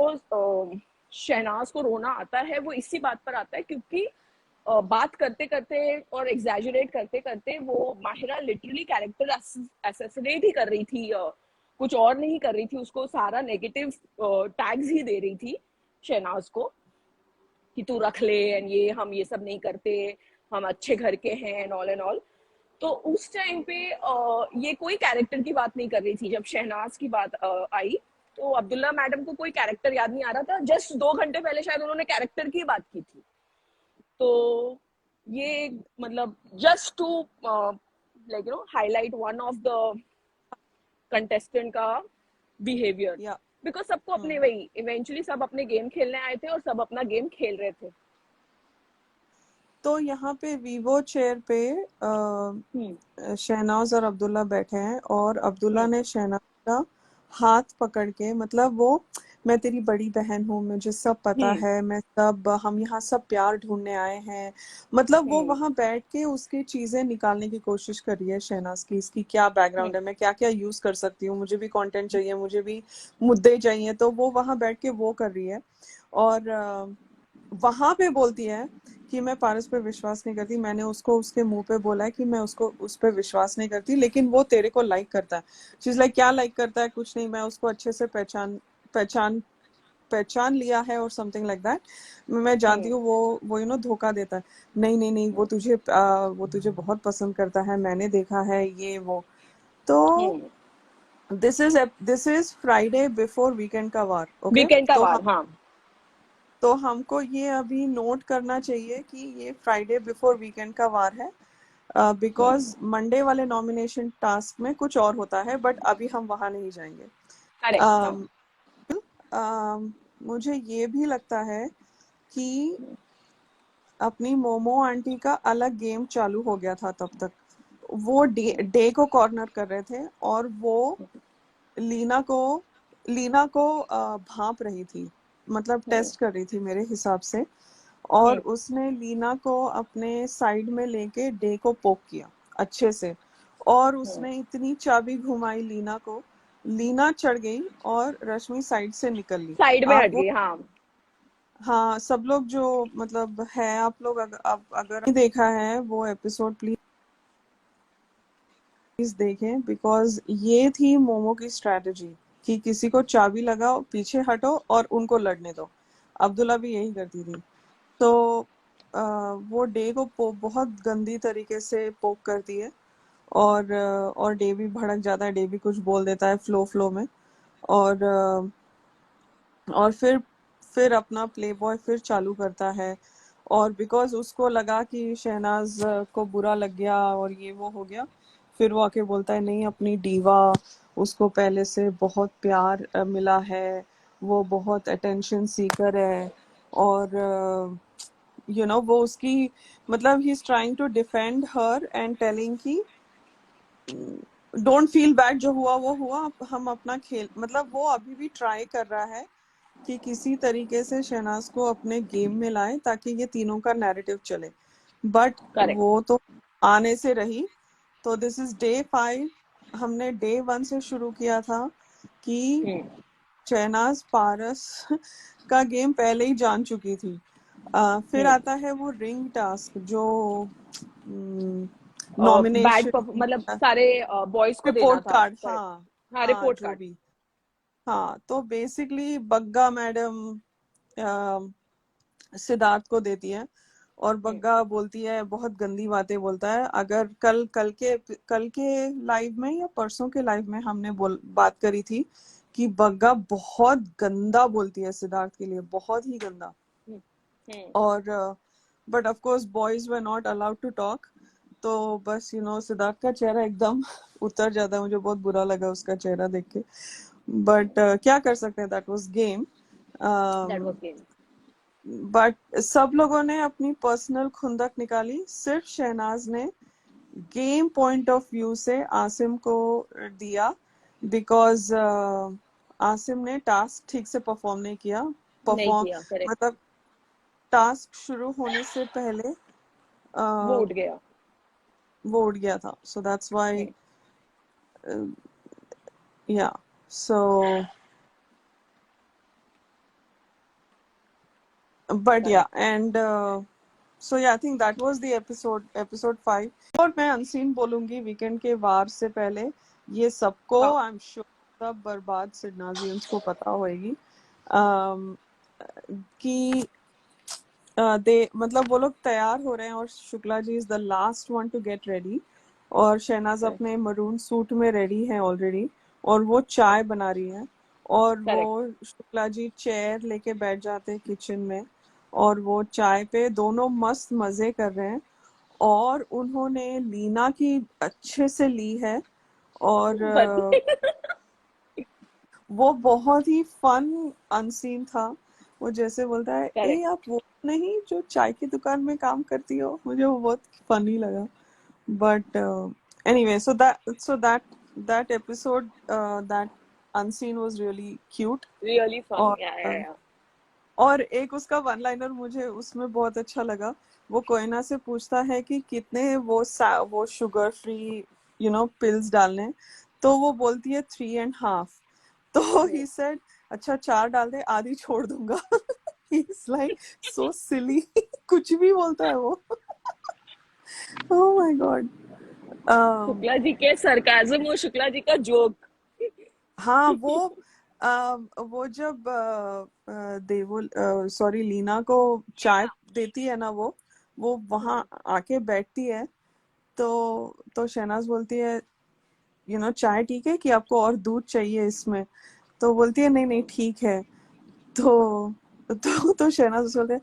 शहनाज को रोना आता है वो इसी बात पर आता है, क्योंकि बात करते करते और एग्जैजरेट करते करते वो माहिरा लिटरली कैरेक्टर असैसिनेट ही कर रही थी, कुछ और नहीं कर रही थी, उसको सारा नेगेटिव टैग्स ही दे रही थी शहनाज को कि तू रख ले एंड ये हम ये सब नहीं करते, हम अच्छे घर के हैं एंड ऑल। तो उस टाइम पे ये कोई कैरेक्टर की बात नहीं कर रही थी। जब शहनाज की बात आई तो अब्दुल्ला मैडम को कोई कैरेक्टर याद नहीं आ रहा था, जस्ट 2 घंटे पहले शायद उन्होंने कैरेक्टर की बात की थी। तो ये मतलब just to like highlight one of the contestant का बिहेवियर। या बिकॉज सबको अपने, वही इवेंचुअली सब अपने गेम खेलने आए थे और सब अपना गेम खेल रहे थे। तो यहाँ पे वीवो चेयर पे हम्म, शहनाज और अब्दुल्ला बैठे हैं, और अब्दुल्ला हम्म, ने शहनाज का हाथ पकड़ के, मतलब वो मैं तेरी बड़ी बहन हूँ, मुझे सब पता हम्म, है, मैं सब हम यहाँ सब प्यार ढूंढने आए हैं, मतलब वो हम्म, वहां बैठ के उसकी चीजें निकालने की कोशिश कर रही है शहनाज की, इसकी क्या बैकग्राउंड है, मैं क्या क्या यूज कर सकती हूँ, मुझे भी कंटेंट चाहिए, मुझे भी मुद्दे चाहिए, तो वो वहां बैठ के वो कर रही है। और वहां पे बोलती है कि मैं पारस पे विश्वास नहीं करती, मैंने उसको उसके मुंह पे बोला है कि मैं उसको उस पे विश्वास नहीं करती, लेकिन वो तेरे को लाइक करता है। चीज लाइक क्या लाइक करता है, कुछ नहीं, मैं उसको अच्छे से पहचान पहचान लिया है और समथिंग लाइक दैट, मैं जानती हम्म, हूँ वो धोखा देता है। नहीं नहीं नहीं, वो तुझे बहुत पसंद करता है, मैंने देखा है ये वो। तो hmm. This is Friday before weekend का वार, ओके। वीकेंड का वार, हाँ। तो हमको ये अभी नोट करना चाहिए कि ये फ्राइडे बिफोर वीकेंड का वार है, बिकॉज मंडे वाले नॉमिनेशन टास्क में कुछ और होता है, बट अभी हम वहां नहीं जाएंगे। करेक्ट, हाँ। um, मुझे ये भी लगता है कि अपनी मोमो आंटी का अलग गेम चालू हो गया था तब तक। वो डे को कॉर्नर कर रहे थे और वो लीना को भांप रही थी, मतलब टेस्ट कर रही थी मेरे हिसाब से। और उसने लीना को अपने साइड में लेके डे को पोक किया अच्छे से, और उसने इतनी चाबी घुमाई लीना को, लीना चढ़ गई और रश्मि साइड से निकल ली। साइड में आप हट वो, गई, हाँ। हाँ, सब लोग जो मतलब है, आप लोग अगर नहीं देखा है वो एपिसोड, प्लीज देखें, बिकॉज ये थी मोमो की स्ट्रैटेजी कि किसी को चाबी लगाओ, पीछे हटो और उनको लड़ने दो। अब्दुल्ला भी यही करती थी। तो वो डे को बहुत गंदी तरीके से पोक करती है, और डे भी भड़क जाता है, डे भी कुछ बोल देता है फ्लो में। और और फिर अपना प्ले बॉय फिर चालू करता है, और बिकॉज उसको लगा कि शहनाज को बुरा लग गया और ये वो हो गया, फिर वो आके बोलता है नहीं, अपनी डीवा, उसको पहले से बहुत प्यार मिला है, वो बहुत अटेंशन सीकर है, और वो उसकी, मतलब ही is trying to defend her and telling कि डोंट फील बैड, जो हुआ वो हुआ, हम अपना खेल, मतलब वो अभी भी ट्राई कर रहा है कि किसी तरीके से शहनाज को अपने गेम में लाए ताकि ये तीनों का नैरेटिव चले, बट करेक्ट। वो तो आने से रही। तो दिस इज डे 5। हमने डे 1 से शुरू किया था कि शहनाज पारस का गेम पहले ही जान चुकी थी। फिर आता है वो रिंग टास्क, जो बैड, नॉमिनेशन, मतलब सारे बॉयज को देना रिपोर्ट था। Card, correct. हाँ, हाँ, हाँ, रिपोर्ट जो कार्ड। भी, हाँ, तो बेसिकली बग्गा मैडम सिद्धार्थ को देती है, और बग्गा बोलती है, बहुत गंदी बातें बोलता है। अगर कल के लाइव में या परसों के लाइव में हमने बात करी थी कि बग्गा बहुत गंदा बोलती है सिद्धार्थ के लिए, बहुत ही गंदा। और but of course boys were not allowed to talk, तो बस सिद्धार्थ का चेहरा एकदम उतर जाता है, मुझे बहुत बुरा लगा उसका चेहरा देख के, बट क्या कर सकते हैं, that was game. That was game. But सब लोगों ने अपनी पर्सनल खुंदक निकाली, सिर्फ शहनाज ने गेम पॉइंट ऑफ व्यू से आसिम को दिया, बिकॉज आसिम ने टास्क ठीक से परफॉर्म नहीं किया। नहीं परफॉर्म किया, करेक्ट। मतलब टास्क शुरू होने से पहले वो uh, उठ गया। वो उठ गया था, सो दैट्स व्हाई, या, सो but yeah, correct. and so yeah, I think that was the episode 5। और मैं अनसीन बोलूंगी वीकेंड के वार से पहले, ये सबको, हाँ। आई एम श्योर सब बर्बाद सिडनाजियंस को पता होएगी um, कि दे, मतलब वो लोग तैयार हो रहे हैं और Shukla ji is the last one to get ready, और शहनाज करेक्ट। अपने मरून सूट में रेडी है ऑलरेडी, और वो चाय बना रही है, और वो करेक्ट। शुक्ला जी चेयर लेके बैठ जाते हैं किचन में, और वो चाय पे दोनों मस्त मजे कर रहे हैं, और उन्होंने लीना की अच्छे से ली है, और वो बहुत ही फन अनसीन था। वो जैसे बोलता है, ए करेक्ट। आप वो नहीं जो चाय की दुकान में काम करती हो, मुझे वो बहुत फनी लगा। But anyway, so that episode, that unseen was really cute। Really fun, और या या। और एक उसका वन लाइनर मुझे उसमें बहुत अच्छा लगा। वो कोयना से पूछता है कि कितने वो शुगर फ्री पिल्स डालने हैं? तो वो बोलती है 3.5। तो ही सेड, अच्छा 4 डाल दे, आधी छोड़ दूंगा। He's like so silly। कुछ भी बोलता है वो। Oh my God। Shukla ji के सरकाजम और शुक्ला जी का जोक। हाँ, वो जब देवुल, सॉरी, लीना को चाय देती है ना, वो वहां आके बैठती है, तो शहनाज बोलती है, चाय ठीक है कि आपको और दूध चाहिए इसमें? तो बोलती है, नहीं नहीं ठीक है। तो शहनाज उसको बोलते हैं,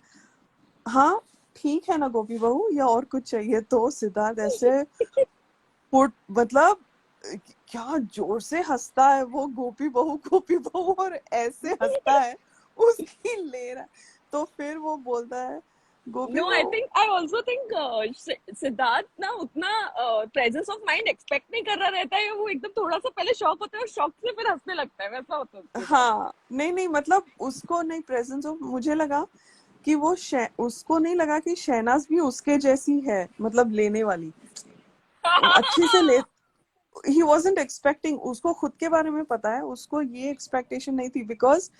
हाँ ठीक है ना गोपी बहू, या और कुछ चाहिए? तो सिद्धार्थ ऐसे मतलब क्या जोर से हंसता है वो, गोपी बहू, और ऐसे हंसता है उसकी ले रहा है। तो फिर वो बोलता है, गोपी नो, आई बहू। Think I also think Siddharth ना उतना प्रेजेंस ऑफ माइंड एक्सपेक्ट नहीं कर रहा रहता है, वो एकदम थोड़ा सा पहले शॉक होता है और शॉक से फिर हंसने लगता है, वैसा होता है उसके साथ। हाँ, नहीं नहीं, मतलब उसको नहीं, प्रेजेंस ऑफ, मुझे लगा कि वो उसको नहीं लगा कि शहनाज भी उसके जैसी है, मतलब लेने वाली, अच्छे से ले। ही wasn't expecting, उसको खुद के बारे में पता है, उसको ये एक्सपेक्टेशन नहीं थी, बिकॉज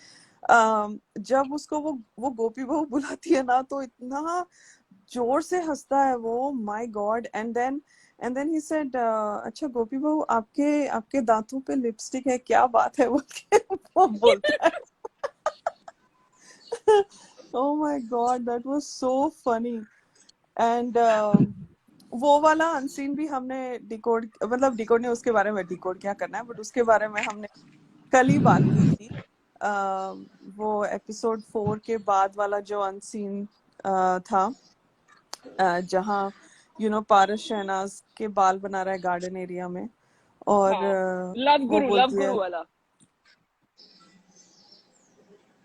जब उसको वो गोपी बहू बुलाती है ना, तो इतना जोर से हंसता है वो, my god. And then he said, अच्छा गोपी बहू, आपके आपके दांतों पे लिपस्टिक है, क्या बात है, बोल के वो बोलता है। Oh my God, that was so funny. And वो वाला अनसीन भी हमने डिकोड, मतलब डिकोड ने, उसके बारे में डिकोड क्या करना है, बट उसके बारे में हमने कल ही बात की थी। वो एपिसोड 4 के बाद वाला जो अनसीन था, जहाँ पारस शहनाज के बाल बना रहा है गार्डन एरिया में, और हाँ, लव वो गुरु, लव बोलती है, गुरु वाला।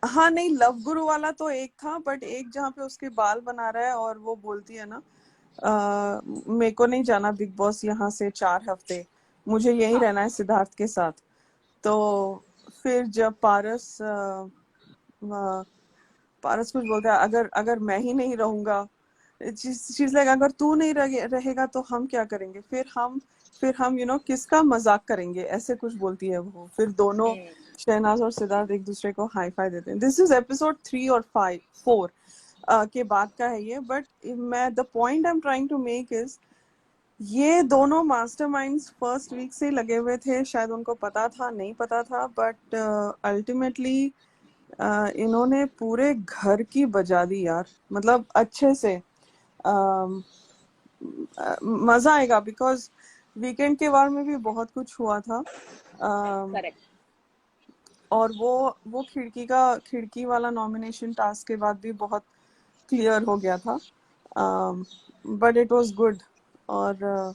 हाँ नहीं, लव गुरु वाला तो एक था, बट एक जहाँ पे उसके बाल बना रहा है और वो बोलती है ना, मेरे को नहीं जाना बिग बॉस यहाँ से 4 हफ्ते, मुझे यहीं हाँ, रहना है सिद्धार्थ के साथ। तो फिर जब पारस कुछ बोलता है, अगर अगर मैं ही नहीं रहूंगा, चीज लाइक, अगर तू नहीं रहेगा तो हम क्या करेंगे, फिर हम किसका मजाक करेंगे, ऐसे कुछ बोलती है वो। फिर दोनों शहनाज और सिद्धार्थ एक दूसरे को हाई फाई देते हैं। दिस इज एपिसोड 3 और 4 के बाद का है ये, बट मैं, the point I am trying to make is, ये दोनों मास्टरमाइंड्स फर्स्ट वीक से लगे हुए थे, शायद उनको पता था, नहीं पता था, बट अल्टीमेटली इन्होंने पूरे घर की बजा दी यार, मतलब अच्छे से। मजा आएगा, बिकॉज वीकेंड के वार में भी बहुत कुछ हुआ था। करेक्ट। और वो खिड़की वाला नॉमिनेशन टास्क के बाद भी बहुत क्लियर हो गया था, बट इट वाज गुड। और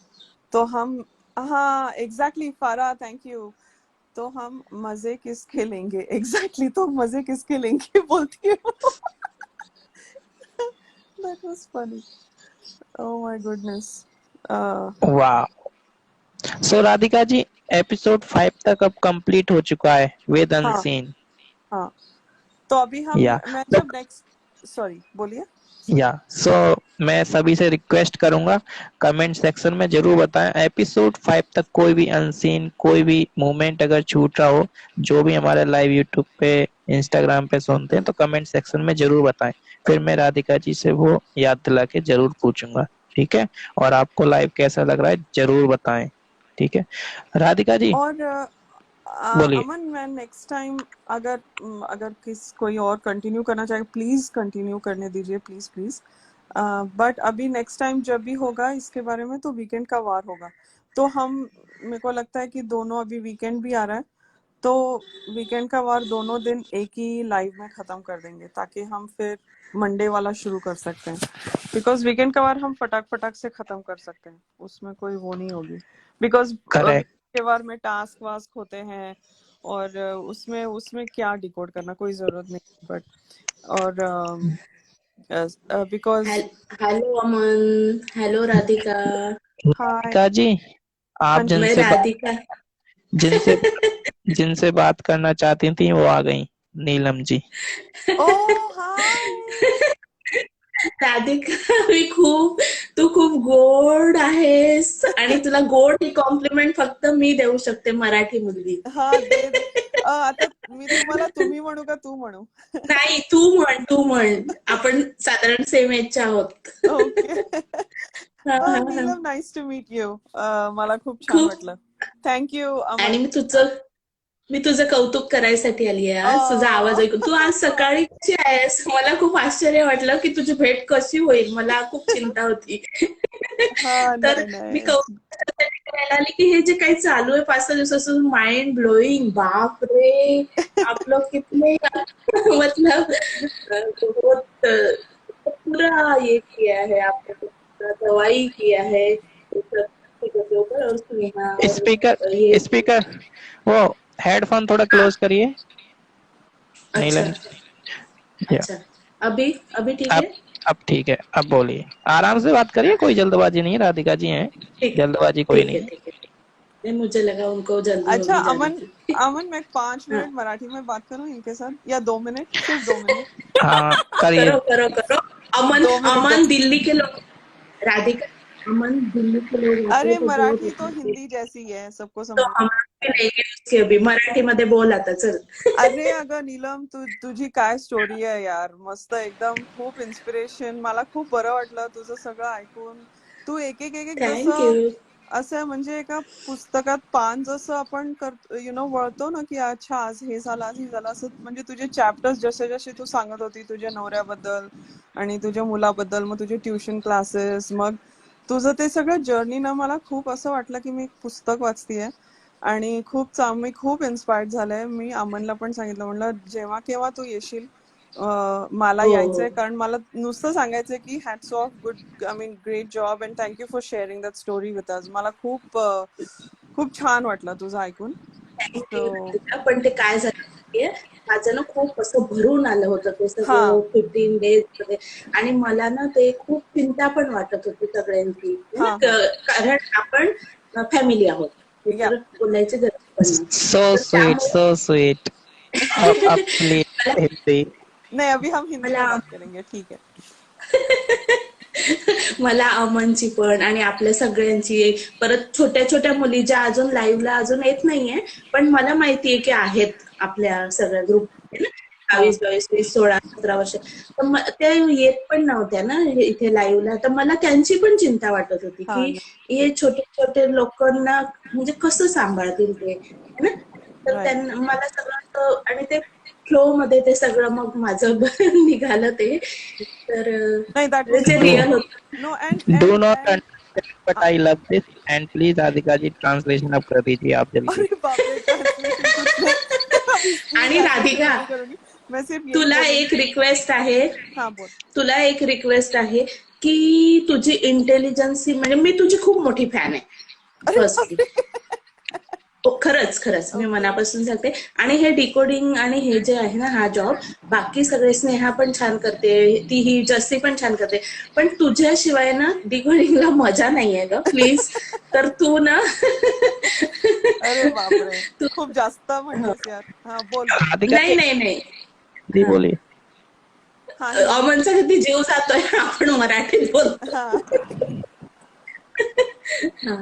तो हम, हाँ एग्जैक्टली फारा, थैंक यू। तो हम मजे किसके लेंगे, एग्जैक्टली तो मजे किसके लेंगे बोलती है वो। That was funny, oh my goodness. वाह। सो राधिका जी, एपिसोड 5 तक अब कंप्लीट हो चुका है विद हाँ अनसीन। हाँ, तो अभी या मैं तो जब नेक्स्ट, सॉरी बोलिए। या सो मैं सभी से रिक्वेस्ट करूंगा, कमेंट सेक्शन में जरूर बताएं एपिसोड 5 तक कोई भी अनसीन, कोई भी मोमेंट अगर छूट रहा हो, जो भी हमारे लाइव यूट्यूब पे, इंस्टाग्राम पे सुनते हैं, तो कमेंट सेक्शन में जरूर बताएं। फिर मैं राधिका जी से वो याद दिला के जरूर पूछूंगा। ठीक है, और आपको लाइव कैसा लग रहा है जरूर बताएं। ठीक है राधिका जी, और बोलिए। अमन, मैं नेक्स्ट टाइम, अगर अगर कोई और कंटिन्यू करना चाहे, प्लीज कंटिन्यू करने दीजिए, प्लीज प्लीज। बट अभी नेक्स्ट टाइम जब भी होगा इसके बारे में, तो वीकेंड का वार होगा, तो हम, मेरे को लगता है कि दोनों, अभी वीकेंड भी आ रहा है, तो वीकेंड का वार दोनों दिन एक ही लाइव में खत्म कर देंगे, ताकि हम फिर मंडे वाला शुरू कर सकते हैं। बिकॉज वीकेंड का वार हम फटाक फटाक से खत्म कर सकते हैं, उसमें कोई वो नहीं होगी। Because correct. के बार में टास्क वास्क होते हैं, और उसमें उसमें क्या डिकोड करना, कोई जरूरत नहीं, बट और because, hello Aman, hello Radhika. Hi, Radhika ji, हाँ आप जी, मैं राधिका। जिनसे जिनसे बात करना चाहती थी वो आ गई, नीलम जी। ओ हाय। राधिका, तू खूप गोड आहेस आणि तुला गोड ही कॉम्प्लिमेंट फक्त मी देऊ शकते, मराठी मुलगी. हाँ दे आता मी तुम्हाला तुम्ही म्हणू का तू म्हणू? नाही, तू म्हण. आपण साधारण सेम एजच्या आहोत. ओके. हा, हा, हा. नीलम, नाईस टू मीट यू. मला खूप छान खूप. वाटलं. थँक यू आणि अमन. मी तुझं कौतुक करायसाठी आली आहे आज. तुझा आवाज ऐकून. तू आज सकाळी कशी आहेस? मला खूप आश्चर्य वाटलं की तुझी भेट कशी होईल. मला खूप चिंता होती. हा, तर नाही मी नाही. कौतुक करायला आली की हे जे काही चालू आहे 5-6 दिवसापासून, माइंड ब्लोईंग. बाप रे, आपलं कितने मतलब बहुत पूरा ये किया है आपने, पूरा दवाई किया है ये सब चीजों के ऊपर, और सुनेहा स्पीकर और ये। स्पीकर वो हेडफोन थोड़ा हाँ, क्लोज करिए अच्छा नीलम। या अच्छा, अभी अभी ठीक अब है। अब ठीक है, अब बोलिए, आराम से बात करिए, कोई जल्दबाजी नहीं है, राधिका जी हैं, ठीक जल्दबाजी कोई ठीक नहीं है है। ठीक है ठीक है। नहीं, मुझे लगा उनको जल्दी अच्छा होगी जाने अमन, की। अमन मैं 5 मिनट हाँ, मराठी में बात करूं इनके साथ, या 2 मिनट, सिर्फ 2 मिनट, हाँ करिए। करो करो करो। अमन, 2 मिनट अमन दिल्ली के लोग, राधिका, अमन दिल्ली के लोग आते अरे हैं तो बोर मराठी तो होते हैं, हिंदी जैसी है, सबको तो समझ हम भी लेंगे उसकी अभी मराठी मध्ये बोल आता चल। अरे अगं नीलम, तुझी काय स्टोरी आहे यार, मस्त एकदम, खूप इन्स्पिरेशन, मला खूप बरं वाटलं तुझं सगळं ऐकून. तू एक एक एक एक थँक जसं यू। असं म्हणजे एका पुस्तकात पान जसं आपण करतो, वळतो ना, की अच्छा आज हे झालं, आज हे झालं, असं म्हणजे तुझे चॅप्टर्स जसे जसे तू सांगत होती तुझ्या नवऱ्याबद्दल आणि तुझ्या मुलाबद्दल, मग तुझे ट्युशन क्लासेस, मग तुझं ते सगळं जर्नी ना, मला खूप असं वाटलं की मी एक पुस्तक वाचतीये. आणि मी खूप इन्स्पायर्ड झालंय. मी अमनला पण सांगितलं, म्हणलं जेव्हा केव्हा तू येशील मला हो यायचंय, हो. कारण मला नुसतं सांगायचंय की hats off, good, I mean great job and thank you for sharing that story with us. मला खूप खूप छान वाटलं तुझं ऐकून. Thank you so Radhika. पण ते काय झालं माहितीये, माझं ना खूप असं भरून आलं होतं ते हा सगळं 15 डेज मध्ये. आणि मला ना ते खूप चिंता पण वाटत होती सगळ्यांची, है ना, हा हा कारण आपण फॅमिली आहोत, हे या तर बोलायची गरज पण नाही. सो तर स्वीट, त्यामुळे सो स्वीट। अब प्लीज मला हिंदी। नाही, अभी हम हिंदी में मला बात करेंगे, ठीक है. मला अमनची पण आणि आपल्या सगळ्यांची, परत छोट्या छोट्या मुली ज्या अजून लाईव्हला अजून येत नाहीये, पण मला माहितीये की आहेत आपल्या सगळ्या ग्रुप, 22, 22, 20, 16, 17 वर्ष, तर त्या येत पण नव्हत्या ना इथे लाईव्हला. तर मला त्यांची पण चिंता वाटत होती हा की हे छोटे छोटे लोकांना म्हणजे कसं सांभाळतील ते, है ना. तर राईट. त्यांना मला सगळं आणि ते फ्लो मध्ये ते सगळं मग माझं निघालं ते. तर नाही, दॅट वॉज जे डू रिअल परफेक्ट. होतं. No and do and not and understand but I love this. And please Radhika ji translation अब कर दीजिए आप जल्दी। अरे बाप रे, ट्रांसलेशन कुछ नहीं. अभी मैं आणि ट्रांसलेशन राधिका, नहीं करूंगी. मैं सिर्फ यही तुला बोलूंगी. एक रिक्वेस्ट आहे, हाँ बोल. तुला एक रिक्वेस्ट आहे की तुझी इंटेलिजन्सी, म्हणजे मी तुझी खूप मोठी फॅन आहे अरे बाप फर्स्टली. रे. खरंच खरंच मी ओके. मनापासून सांगते. आणि हे डिकोडिंग आणि हे जे आहे ना हा जॉब, बाकी सगळे स्नेहा पण छान करते, ती ही जस्सी पण छान करते, पण तुझ्याशिवाय ना डिकोडिंगला मजा नाहीये ग प्लीज. तर तू ना अरे बाप रे, तू, खूप जास्त हो. म्हणतेस यार. हाँ बोल बोल. राधिका नाही जी नाही नाही, हिंदी हा, बोलिए। हाँ हिंदी. अमनचा किती जीव जातोय, आपण मराठीत बोलतो. हाँ हा.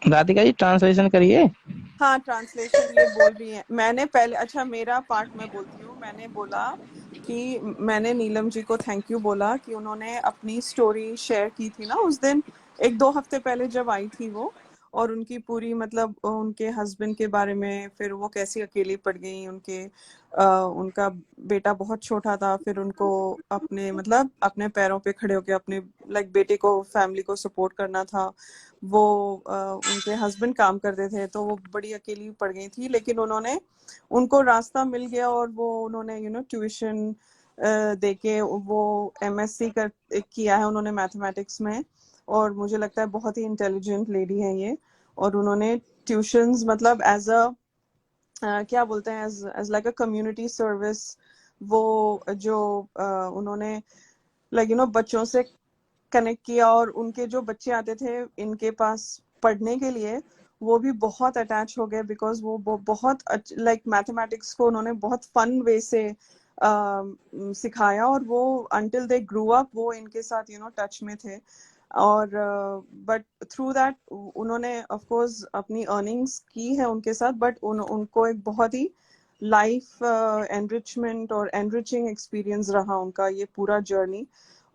राधिका जी ट्रांसलेशन करिए। हाँ, ट्रांसलेशन ये बोल रही है. मैंने पहले, अच्छा मेरा पार्ट मैं बोलती हूँ. मैंने बोला कि मैंने नीलम जी को थैंक यू बोला कि उन्होंने अपनी स्टोरी शेयर की थी ना उस दिन, 1-2 हफ्ते पहले जब आई थी वो, और उनकी पूरी, मतलब उनके हस्बैंड के बारे में, फिर वो कैसी अकेली पड़ गई, उनका बेटा बहुत छोटा था, फिर उनको अपने, मतलब अपने पैरों पे खड़े होके अपने लाइक बेटे को, फैमिली को सपोर्ट करना था. वो उनके हस्बैंड काम करते थे, तो वो बड़ी अकेली पड़ गई थी, लेकिन उनको रास्ता मिल गया, और वो उन्होंने ट्यूशन देके वो एमएससी किया है उन्होंने मैथमेटिक्स में. और मुझे लगता है बहुत ही इंटेलिजेंट लेडी है ये. और उन्होंने ट्यूशंस, मतलब एज अ क्या बोलते हैं, as like a community service, वो जो उन्होंने लाइक बच्चों से कनेक्ट किया, और उनके जो बच्चे आते थे इनके पास पढ़ने के लिए, वो भी बहुत अटैच हो गए, बिकॉज वो बहुत लाइक मैथमेटिक्स को उन्होंने बहुत फन वे से सिखाया, और वो अंटिल दे ग्रू अप वो इनके साथ टच में थे. और बट थ्रू दैट उन्होंने ऑफ कोर्स अपनी अर्निंग्स की है उनके साथ, बट उनको एक बहुत ही लाइफ एनरिचमेंट और एनरिचिंग एक्सपीरियंस रहा उनका ये पूरा जर्नी.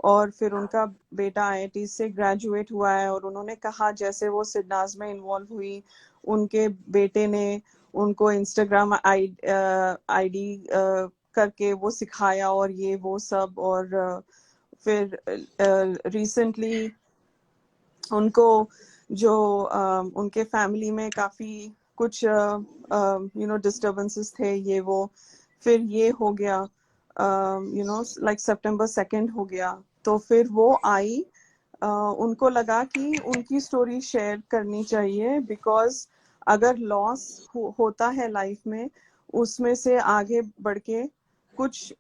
और फिर उनका बेटा आईआईटी से ग्रेजुएट हुआ है, और उन्होंने कहा जैसे वो सिडनाज में इन्वॉल्व हुई, उनके बेटे ने उनको इंस्टाग्राम आईडी करके वो सिखाया, और ये वो सब. और फिर रिसेंटली उनको जो उनके फैमिली में काफी कुछ डिस्टर्बेंसेस थे, ये वो, फिर ये हो गया, लाइक September 2 हो गया. तो फिर वो आई, उनको लगा कि उनकी स्टोरी शेयर करनी चाहिए, बिकॉज अगर लॉस होता है लाइफ में, उसमें से आगे बढ़ के कुछ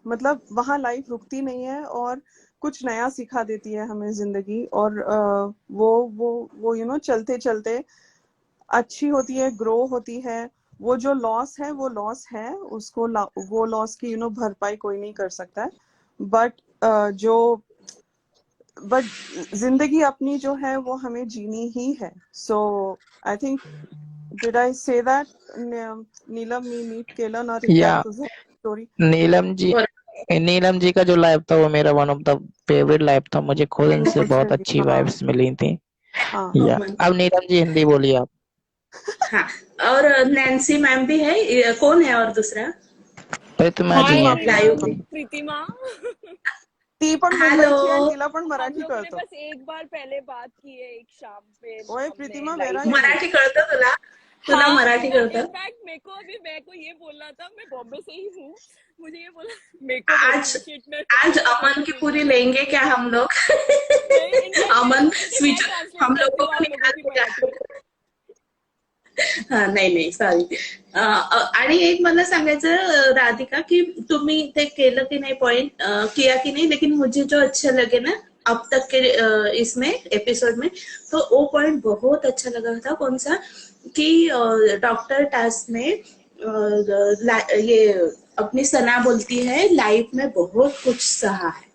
मतलब वहाँ लाइफ रुकती नहीं है और कुछ नया सिखा देती है हमें जिंदगी। और वो यू नो चलते चलते अच्छी होती है, ग्रो होती है। वो जो लॉस है वो लॉस है, उसको वो लॉस की यू नो भरपाई कोई नहीं कर सकता है। बट बट जिंदगी अपनी जो है वो हमें जीनी ही है। सो I think, did I say that? Neelam, मी मीट केलन और या रिकैप स्टोरी। नीलम जी, और नीलम जी का जो लाइव था वो मेरा one of the favourite live था। मुझे खुद इनसे बहुत अनफॉर्चुनेटली, अच्छी हाँ वाइब्स मिली थी। हाँ। ओ या मन अब नीलम जी हिंदी बोलिए आप। हाँ। और नैन्सी मैम भी है, कौन है और दूसरा प्रतिमा जी हाय प्रीतिमा, हैं। लाइव एवरीवन, में? प्रीतिमा प्रीतिमा। ती पण हेलो। मुंबईची आहे, तिला पण हम मराठी लोगों ने कळतं. बस एक बार पहले बात की है, एक शाम पे ओए हमने प्रीतिमा, वेर लाइव आर में। यू? मराठी कळतं तुला? तुला हाँ, मराठी कळतं? इनफैक्ट मेरे को ये बोलना था, मैं बॉम्बे से ही हूँ। मुझे ये बोला, मेरे को बोला आज शिट, मैं आज पहले तेरे अमन को की नहीं पूरी बोला। लेंगे क्या हम लोग? नहीं, इनफैक्ट मैं अमन सोच रही थी मैं स्विच, ट्रांसलेट हम करती लोगों हूँ को आप लोगों निकाल की के मराठी। हा नाही नाही सॉरी। आणि एक मला सांगायचं राधिका की तुम्ही ते केलं की नहीं पॉइंट किया कि नहीं, लेकिन मुझे जो अच्छा लगे ना अब तक के इसमें एपिसोड में, तो वो पॉइंट बहुत अच्छा लगा था। कौन सा कि डॉक्टर टास्क में ये अपनी सना बोलती है लाइफ में बहुत कुछ सहा है,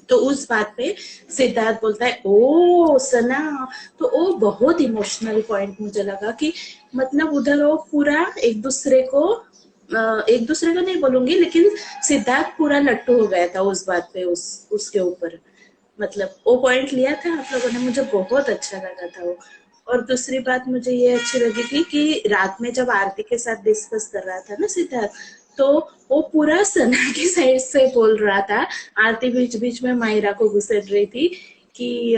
तो उस बात पे सिद्धार्थ बोलता है ओ सना, तो वो बहुत इमोशनल पॉइंट मुझे लगा कि मतलब उधर वो पूरा एक दूसरे को नहीं बोलूंगी, लेकिन सिद्धार्थ पूरा लट्टू हो गया था उस बात पे, उसके ऊपर। मतलब वो पॉइंट लिया था आप लोगों ने, मुझे बहुत अच्छा लगा था वो। और दूसरी बात मुझे ये अच्छी लगी थी कि रात में जब आरती के साथ डिस्कस कर रहा था ना सिद्धार्थ, तो वो पूरा सना की साइड से बोल रहा था। आरती बीच बीच में मायरा को घुसेड़ रही थी कि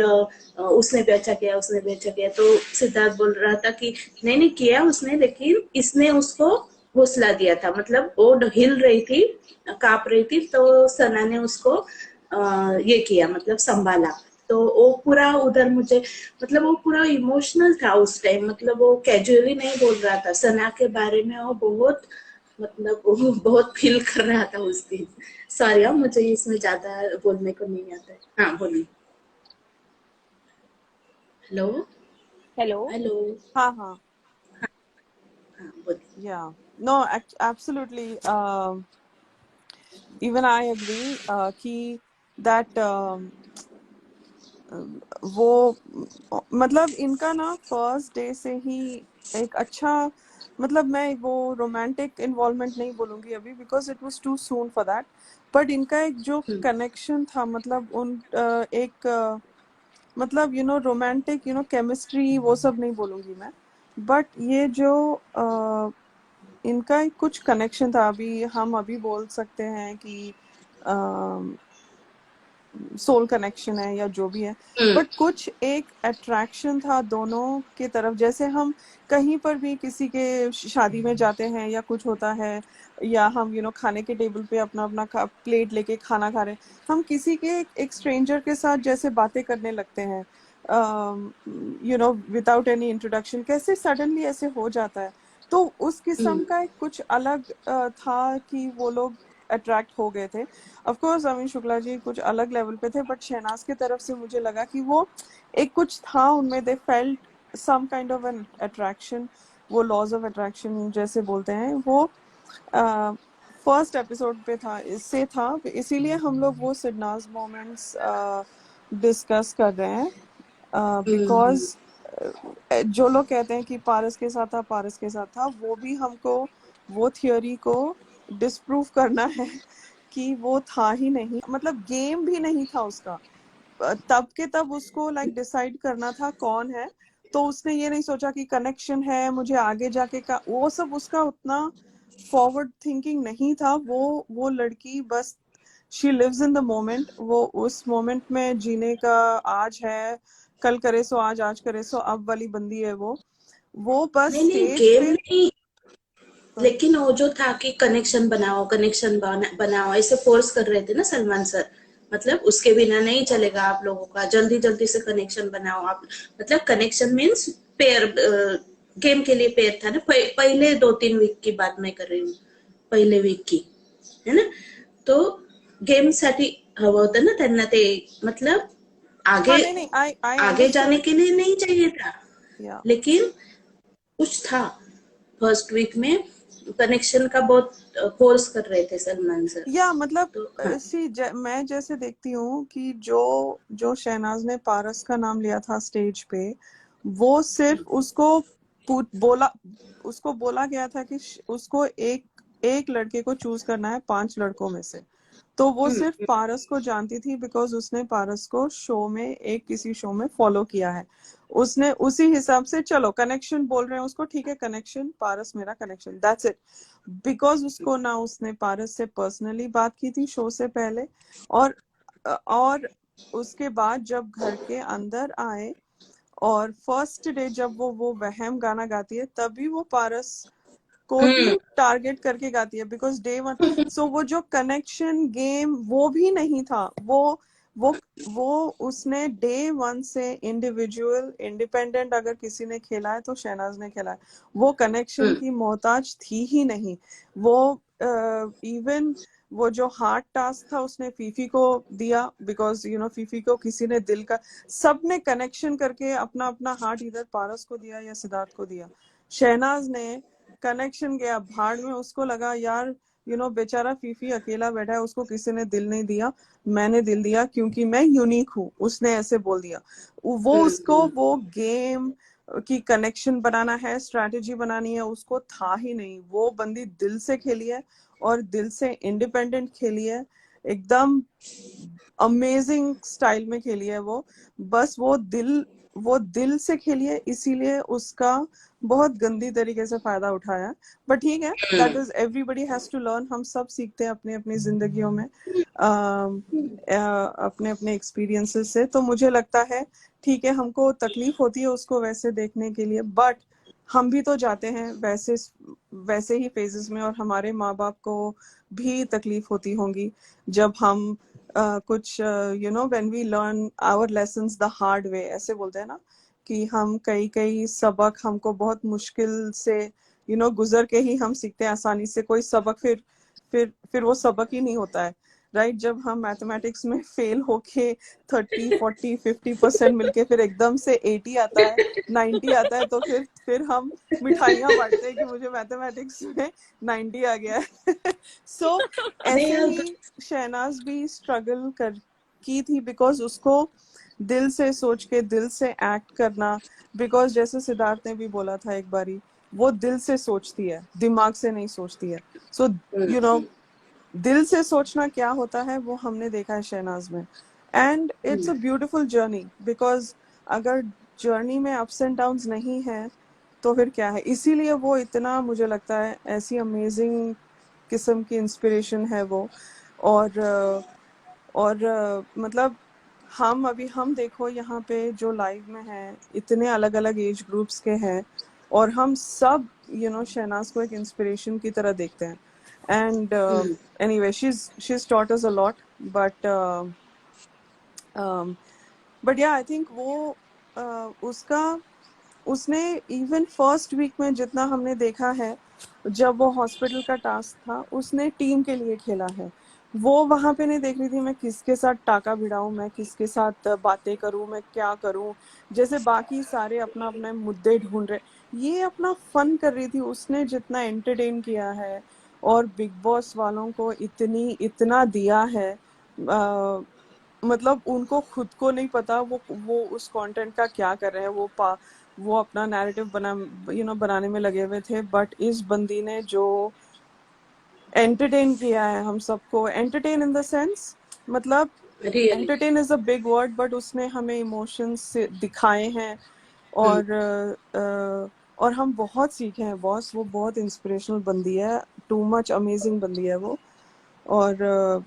उसने भी अच्छा किया, उसने भी अच्छा किया, तो सिद्धार्थ बोल रहा था कि नहीं नहीं किया उसने, लेकिन इसने उसको हौसला दिया था। मतलब वो हिल रही थी, कांप रही थी, तो सना ने उसको ये किया, मतलब संभाला। तो वो पूरा उधर मुझे, मतलब वो पूरा इमोशनल था उस टाइम। मतलब वो कैजुअली नहीं बोल रहा था सना के बारे में, वो बहुत, मतलब वो बहुत फील कर रहा था उस दिन। सॉरी मुझे इसमें ज्यादा बोलने को नहीं आता है। हाँ बोलिए। हेलो। हेलो। हेलो। हाँ हाँ, हाँ बोलिए। Yeah no, absolutely, even I agree कि दैट वो मतलब इनका ना फर्स्ट डे से ही एक अच्छा, मतलब मैं वो रोमांटिक इन्वॉल्वमेंट नहीं बोलूंगी अभी, because it was too soon for that. But इनका एक जो कनेक्शन था, मतलब एक मतलब you know romantic you know chemistry, वो सब नहीं बोलूंगी मैं। बट ये जो इनका एक कुछ कनेक्शन था, अभी हम अभी बोल सकते हैं कि सोल कनेक्शन है या जो भी है। बट कुछ एक अट्रैक्शन था दोनों के तरफ। जैसे हम कहीं पर भी किसी के शादी में जाते हैं या कुछ होता है, या हम यू नो खाने के टेबल पे अपना अपना प्लेट लेके खाना खा रहे हैं, हम किसी के एक स्ट्रेंजर के साथ जैसे बातें करने लगते हैं, you know without any introduction, कैसे सडनली ऐसे हो जाता है। तो उस किस्म का एक कुछ अलग था कि वो लोग अट्रैक्ट हो गए थे। ऑफ कोर्स अमीन शुक्ला जी कुछ अलग लेवल पे थे, बट शहनाज की तरफ से मुझे लगा कि वो एक कुछ था उनमें, they felt some kind of an attraction. वो लॉज ऑफ अट्रैक्शन जैसे बोलते हैं, वो फर्स्ट एपिसोड पे था, इससे था, इसीलिए हम लोग वो सिडनाज मोमेंट्स डिस्कस कर रहे हैं। बिकॉज जो लोग कहते हैं कि पारस के साथ था, पारस के साथ था, वो भी हमको वो थियोरी को डिस्प्रूव करना है कि वो था ही नहीं, मतलब गेम भी नहीं था उसका। तब के तब उसको लाइक डिसाइड करना था कौन है, तो उसने ये नहीं सोचा कि कनेक्शन है मुझे आगे जाके का, वो सब उसका उतना फॉरवर्ड थिंकिंग नहीं था। वो लड़की बस she lives in the moment, वो उस मोमेंट में जीने का, आज है कल करे सो आज, आज करे सो अब वाली बंदी है वो बस नहीं नहीं स्टेज गेम पे। नहीं, लेकिन वो जो था कि कनेक्शन बनाओ, कनेक्शन बनाओ, ऐसे फोर्स कर रहे थे ना सलमान सर। मतलब उसके बिना नहीं चलेगा आप लोगों का, जल्दी जल्दी से कनेक्शन बनाओ आप। मतलब कनेक्शन मीन्स पेयर, गेम के लिए पेयर था ना। पहले 2-3 वीक की बात मैं कर रही हूँ, पहले वीक की। है ना. तो गेमसाठी हवं होतं ना त्यांना ते, मतलब आगे हाँ नहीं नहीं आई आगे जाने अंडरस्टूड के लिए नहीं चाहिए था, या लेकिन कुछ था. फर्स्ट वीक में कनेक्शन का बहुत फोर्स कर रहे थे सलमान सर. या मतलब तो हाँ. मैं जैसे देखती हूँ कि जो जो शहनाज ने पारस का नाम लिया था स्टेज पे, वो सिर्फ बोला उसको बोला गया था कि उसको एक एक लड़के को चूज करना है 5 लड़कों में से. तो वो सिर्फ पारस को जानती थी बिकॉज उसने पारस को किसी शो में फॉलो किया है. उसने उसी हिसाब से चलो कनेक्शन बोल रहे हैं उसको, ठीक है कनेक्शन, पारस मेरा कनेक्शन, दैट्स इट. बिकॉज उसने पारस से पर्सनली बात की थी शो से पहले, और उसके बाद जब घर के अंदर आए और फर्स्ट डे जब वो वहम गाना गाती है, तभी वो पारस को ही टारगेट करके गाती है बिकॉज डे 1. सो वो जो कनेक्शन गेम वो भी नहीं था, वो वो उसने डे 1 से इंडिविजुअल इंडिपेंडेंट अगर किसी ने खेला है तो शहनाज ने खेला है. वो कनेक्शन की मोहताज थी ही नहीं. वो इवन वो जो हार्ट टास्क था उसने फीफी को दिया बिकॉज फीफी को किसी ने दिल का, सबने कनेक्शन करके अपना अपना हार्ट इधर पारस को दिया या सिद्धार्थ को दिया. शहनाज ने कनेक्शन गया भाड़ में, उसको लगा यार बेचारा फीफी अकेला बैठा है, उसको किसी ने दिल नहीं दिया, मैंने दिल दिया क्योंकि मैं यूनिक हूँ, उसने ऐसे बोल दिया. वो गेम की कनेक्शन बनाना है, स्ट्रैटेजी बनानी है, उसको था ही नहीं. वो बंदी दिल से खेली है और दिल से इंडिपेंडेंट खेली है, एकदम अमेजिंग स्टाइल में खेली है वो. बस वो दिल से खेली है, इसीलिए उसका बहुत गंदी तरीके से फायदा उठाया. बट ठीक है, that is everybody has to learn. हम सब सीखते हैं अपनी अपनी जिंदगियों में अपने अपने एक्सपीरियंसेस से. तो मुझे लगता है ठीक है, हमको तकलीफ होती है उसको वैसे देखने के लिए, बट हम भी तो जाते हैं वैसे ही फेजेस में, और हमारे माँ बाप को भी तकलीफ होती होंगी जब हम कुछ when we learn our lessons the hard way, ऐसे बोलते हैं ना कि हम कई सबक हमको बहुत मुश्किल से गुजर के ही हम सीखते हैं. आसानी से कोई सबक फिर वो सबक ही नहीं होता है, राइट. जब हम मैथमेटिक्स में फेल होके 30 40 50% मिलके फिर एकदम से 80 आता है, 90 आता है, तो फिर हम मिठाइयाँ बांटते हैं कि मुझे मैथमेटिक्स में 90 आ गया है. सो ऐसे ही शहनाज भी स्ट्रगल की थी बिकॉज उसको दिल से सोच के दिल से एक्ट करना, बिकॉज जैसे सिद्धार्थ ने भी बोला था एक बारी, वो दिल से सोचती है, दिमाग से नहीं सोचती है. सो दिल से सोचना क्या होता है वो हमने देखा है शहनाज में. And it's a beautiful journey, because अगर जर्नी में अप्स एंड डाउन्स नहीं है तो फिर क्या है. इसीलिए वो इतना, मुझे लगता है, ऐसी अमेजिंग किस्म की इंस्पिरेशन है वो. और मतलब हम देखो यहाँ पे जो लाइव में हैं, इतने अलग अलग एज ग्रुप्स के हैं, और हम सब शहनाज को एक इंस्पिरेशन की तरह देखते हैं. And anyway she's taught us a lot, but yeah, I think वो उसने इवन फर्स्ट वीक में जितना हमने देखा है, जब वो हॉस्पिटल का टास्क था, उसने टीम के लिए खेला है. वो वहां पे नहीं देख रही थी मैं किसके साथ टाका भिड़ाऊं, मैं किसके साथ बातें करूं, मैं क्या करूं, जैसे बाकी सारे अपना अपने मुद्दे ढूंढ रहे. ये अपना फन कर रही थी. उसने जितना एंटरटेन किया है और बिग बॉस वालों को इतना दिया है, मतलब उनको खुद को नहीं पता वो उस कंटेंट का क्या कर रहे हैं. वो अपना नैरेटिव बनाने में लगे हुए थे. बट इस बंदी ने जो एंटरटेन किया है हम सबको, एंटरटेन इन द सेंस, मतलब really. Entertain is a big word, but उसने हमें इमोशंस दिखाए हैं. और हम बहुत सीखे हैं बॉस. वो बहुत इंस्पिरेशनल बंदी है, टू मच अमेजिंग बंदी है वो. और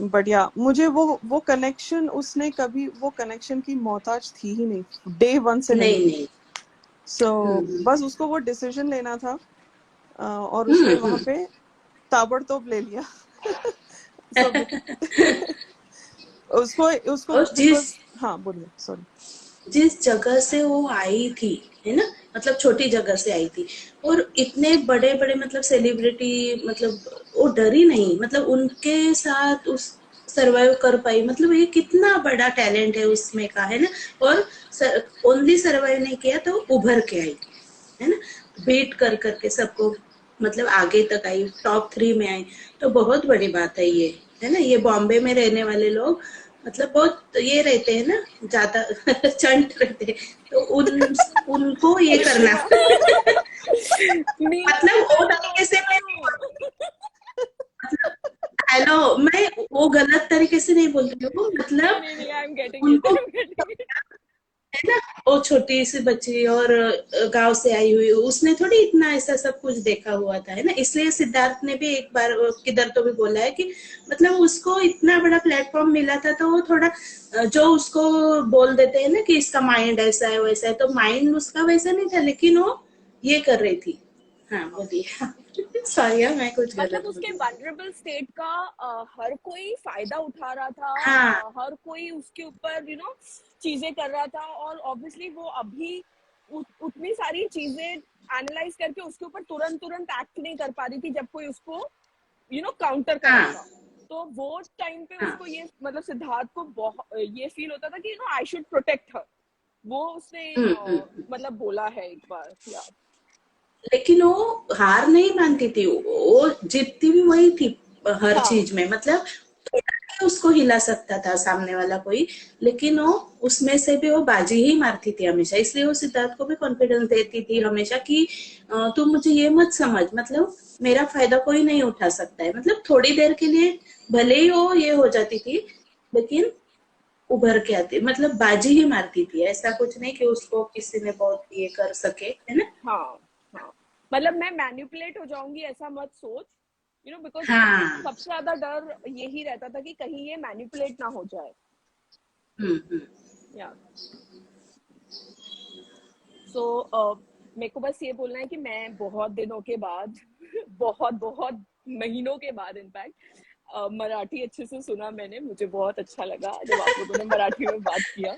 बट या मुझे वो कनेक्शन, उसने कभी वो कनेक्शन की मोहताज थी ही नहीं, डे 1 से नहीं थी. नहीं. सो बस उसको वो डिसीजन लेना था, और उसने वहां पे ताबड़तोड़ ले लिया. सो उसको उसको और बिकॉज, हाँ बोलिए, सॉरी. जिस जगह से वो आई थी, है ना, मतलब छोटी जगह से आई थी, और इतने बड़े बड़े मतलब सेलिब्रिटी, मतलब वो डरी नहीं, मतलब उनके साथ उस सरवाइव कर पाई, मतलब ये कितना बड़ा टैलेंट है उसमें का, है ना। और ओनली सरवाइव नहीं किया तो उभर के आई, है ना, बीट कर करके सबको, मतलब आगे तक आई, टॉप 3 में आई। तो बहुत बड़ी बात है ये, है ना। ये बॉम्बे में रहने वाले लोग मतलब बहुत ये रहते हैं ना, ज्यादा चंट रहते हैं, तो उनको ये करना नीलम नीलम मतलब वो मैं तरीके से मैं नहीं हूँ। बोलती, मतलब हेलो, मैं वो गलत तरीके से नहीं बोल रही हूँ, नहीं मतलब नहीं नहीं, आई एम गेटिंग इट, उनको, आई एम गेटिंग इट। है ना, वो छोटी सी बच्ची और गांव से आई हुई, उसने थोड़ी इतना ऐसा सब कुछ देखा हुआ था, है ना। इसलिए सिद्धार्थ ने भी एक बार किधर तो भी बोला है कि मतलब उसको इतना बड़ा प्लेटफॉर्म मिला था, तो वो थोड़ा जो उसको बोल देते हैं ना कि इसका माइंड ऐसा है वैसा है, तो माइंड उसका वैसा नहीं था, लेकिन वो ये कर रही थी। हाँ बोलिए। सॉरी, मैं कुछ मतलब गलत उसके बोली। वल्नरेबल स्टेट का हर कोई फायदा उठा रहा था, हाँ हर कोई उसके ऊपर चीजें कर रहा था, और ऑब्वियसली वो अभी उतनी सारी चीजें एनालाइज करके उसके ऊपर तुरंत तुरंत एक्ट नहीं कर पा रही थी जब कोई उसको काउंटर कर रहा हाँ था। तो वो टाइम पे हाँ। उसको ये मतलब सिद्धार्थ को बहुत ये फील होता था कि आई शुड प्रोटेक्ट हर। वो उसने हम्म। मतलब बोला है एक बार या लेकिन वो हार नहीं मानती थी, वो जीतती भी वही थी हर हाँ चीज में, मतलब थोड़ा ही उसको हिला सकता था सामने वाला कोई, लेकिन वो उसमें से भी वो बाजी ही मारती थी हमेशा। इसलिए वो सिद्धार्थ को भी कॉन्फिडेंस देती थी हमेशा कि तुम मुझे ये मत समझ, मतलब मेरा फायदा कोई नहीं उठा सकता है, मतलब थोड़ी देर के लिए भले ही वो ये हो जाती थी, लेकिन उभर के आती, मतलब बाजी ही मारती थी, ऐसा कुछ नहीं कि उसको किसी ने बहुत ये कर सके, है ना। हाँ हाँ। मतलब मैं मैनिपुलेट हो जाऊंगी ऐसा मत सोच, बिकॉज हाँ। सबसे ज्यादा डर यही रहता था कि कहीं ये मैनिपुलेट ना हो जाए। हम्म। या सो मेरे को बस ये बोलना है कि मैं बहुत दिनों के बाद बहुत बहुत महीनों के बाद इनफैक्ट मराठी अच्छे से सुना मैंने। मुझे बहुत अच्छा लगा जब आप लोगों ने मराठी में बात किया।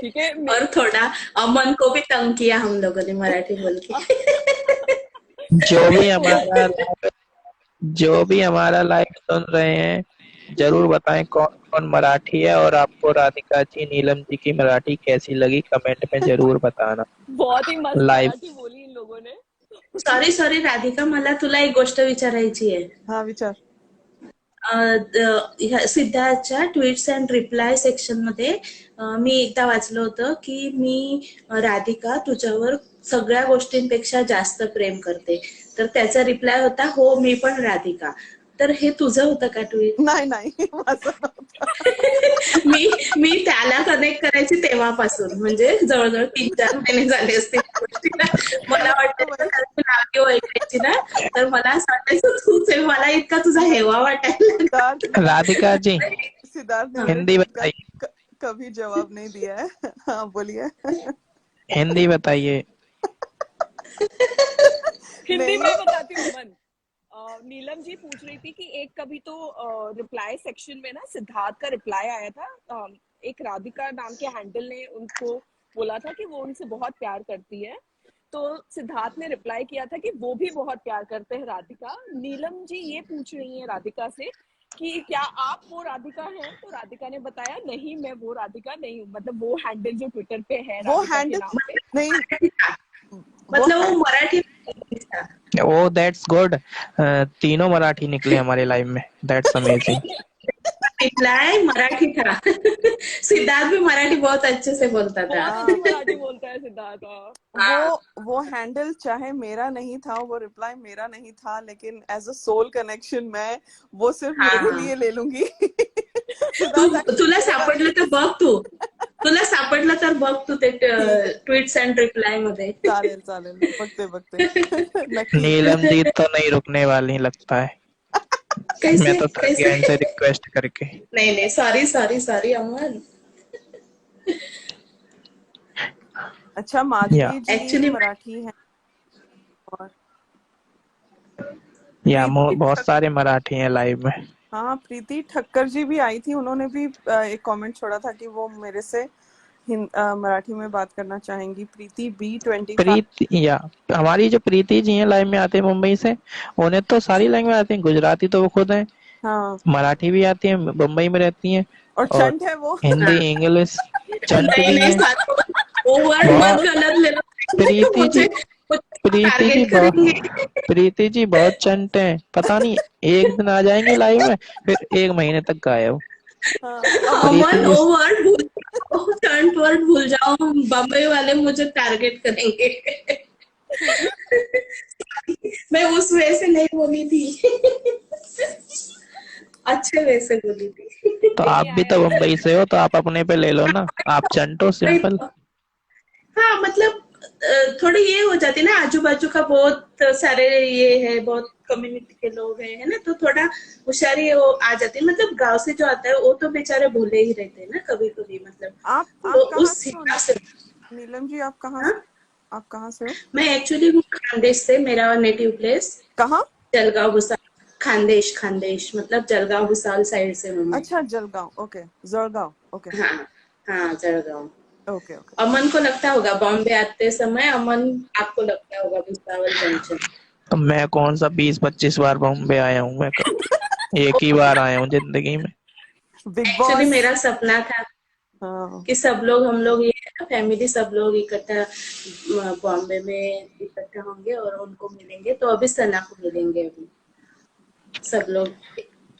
ठीक है और थोड़ा अमन को भी तंग किया हम लोगों ने मराठी बोल के। जो भी कोई हमारा जो भी हमारा लाइव सुन रहे हैं, जरूर बताएं कौन कौन मराठी है, और आपको राधिका जी, नीलम जी की मराठी कैसी लगी, कमेंट में जरूर बताना। बहुत ही मस्त लाइव मराठी बोली इन लोगों ने। सॉरी सॉरी राधिका, मला तुला एक गोष्ट विचारायची आहे। हाँ विचार. सिद्धार्थच्या ट्विट्स अँड रिप्लाय सेक्शन मध्ये मी एकदा वाचलं होतं की मी राधिका तुझ्यावर सगळ्या गोष्टींपेक्षा जास्त प्रेम करते, तर त्याचा रिप्लाय होता हो मी पण राधिका. तर हे तुझं होतं का ट्विट? नाही नाही माझं नव्हतं. मी मी त्याला कनेक्ट करायची तेव्हापासून, म्हणजे जवळजवळ 3-4 महिने झाले असतील त्या गोष्टीला. मला वाटायचं वही कारण मी ऑडिओ ऐकायची ना, तर मला असं वाटायचं तूच आहे, मला इतका तुझा हेवा वाटायला लागला. सिद्धार्थ ने राधिका जी, सिद्धार्थ ने हाँ, मेरे हिंदी ट्वीट का बताइए, कभी जवाब नहीं दिया है. हाँ बोलिए. हिंदी बताइए। हिंदी नहीं. में बताती हूँ अमन। नीलम जी पूछ रही थी कि एक कभी तो रिप्लाई सेक्शन में ना सिद्धार्थ का रिप्लाई आया था। एक राधिका नाम के हैंडल ने उनको बोला था कि वो उनसे बहुत प्यार करती है। तो सिद्धार्थ ने रिप्लाई किया था कि वो भी बहुत प्यार करते हैं राधिका। नीलम जी ये पूछ रही हैं राधिका से कि क्या आप वो राधिका हैं? तो राधिका ने बताया नहीं, मैं वो राधिका नहीं हूँ। मतलब वो हैंडल जो ट्विटर पे है वो राधिका के हैंडल नाम पे। नहीं. मराठी था, वो मतलब वो मराठी था। ओ दैट्स गुड, तीनों मराठी निकले हमारे लाइव में, दैट्स अमेजिंग। रिप्लाई मराठी था। सिद्धार्थ भी मराठी बहुत अच्छे से बोलता था। बहुत अच्छी हाँ मराठी बोलता है सिद्धार्थ। वो हाँ वो हैंडल चाहे मेरा नहीं था, वो रिप्लाई मेरा नहीं था, लेकिन एज अ सोल कनेक्शन मैं वो सिर्फ हाँ मेरे लिए हाँ. ले लूंगी. तू सिद्धार्थ एक्चुअली तुला मेरा सापडलं नहीं तर है. बघ तू, तुला सापडलं तर बघ तू ते ठीक है. ट्विट्स अँड रिप्लाय मध्ये. चालेल चालेल बघते बघते. नक्की. नीलम जी तो नहीं रुकने वाली लगता है, मैं कैसे तो थक कैसे? गया इनसे रिक्वेस्ट करके। नहीं नहीं, सॉरी सॉरी सॉरी अमन. अच्छा या माधुरी जी एक्चुअली मराठी है. और या प्रीति बहुत ठक सारे मराठी हैं लाइव में। हाँ प्रीति ठक्कर जी भी आई थी. उन्होंने भी एक कमेंट छोड़ा था कि वो मेरे से मराठी में बात करना चाहेंगी? प्रीति B25। प्रीति या हमारी जो प्रीति जी हैं लाइव में आते हैं मुंबई से, उन्हें तो सारी लैंग्वेज आती है, गुजराती तो वो खुद हैं, हाँ, मराठी भी आती है, मुंबई में रहती हैं, और और चंट है वो। हिंदी हाँ, इंग्लिश चंट नहीं भी नहीं हैं। साथ वो वर्ड मत बहुत गलत लेना। प्रीति जी मुझे मुझे प्रीति जी टारगेट करेंगे। प्रीति जी बहुत चंट हैं, पता नहीं एक दिन आ जाएंगे लाइव में फिर 1 महीने तक गायब। हाँ, प्रीति अमन जी वो वर्ड भूल जाओ, टर्न वर्ड भूल जाओ, बम्बई वाले मुझे टारगेट करेंगे। मैं उस वे से नहीं बोली थी। अच्छे वे से बोली थी। तो आप नहीं भी आई तो मुंबई अंडरस्टैंड। से हो, तो आप अपने पे ले लो ना, आप चंटो नहीं, सिंपल। हाँ मतलब थोड़ी ये हो जाती है ना, आजू बाजू का बहुत सारे ये है, बहुत कम्युनिटी के लोग हैं, है ना, तो थोड़ा होशियारी वो आ जाती है। मतलब गांव से जो आता है वो तो बेचारे भूले ही रहते हैं ना कभी कभी, मतलब आप तो कहाँ उस से हो? हिसाब से। नीलम जी, हाँ, आप कहाँ से हो? मैं एक्चुअली हूँ खानदेश से, मेरा नेटिव प्लेस कहाँ? जलगांव भुसावल। खानदेश, खानदेश मतलब जलगांव भुसावल साइड से हूँ मैं। अच्छा, जलगांव। ओके, जलगांव। ओके हाँ हाँ, जलगांव। Okay okay. अमन को लगता होगा बॉम्बे आते समय, अमन आपको लगता होगा भुसावल जंक्शन। तो मैं कौन सा 20-25 बार बॉम्बे आया हूँ, मैं एक ही बार आया हूँ जिंदगी में। Big actually boss. मेरा सपना था हाँ, कि सब लोग, हम लोग ये फैमिली सब लोग इकट्ठा बॉम्बे में इकट्ठा होंगे और उनको मिलेंगे, तो अभी सना को मिलेंगे, अभी सब लोग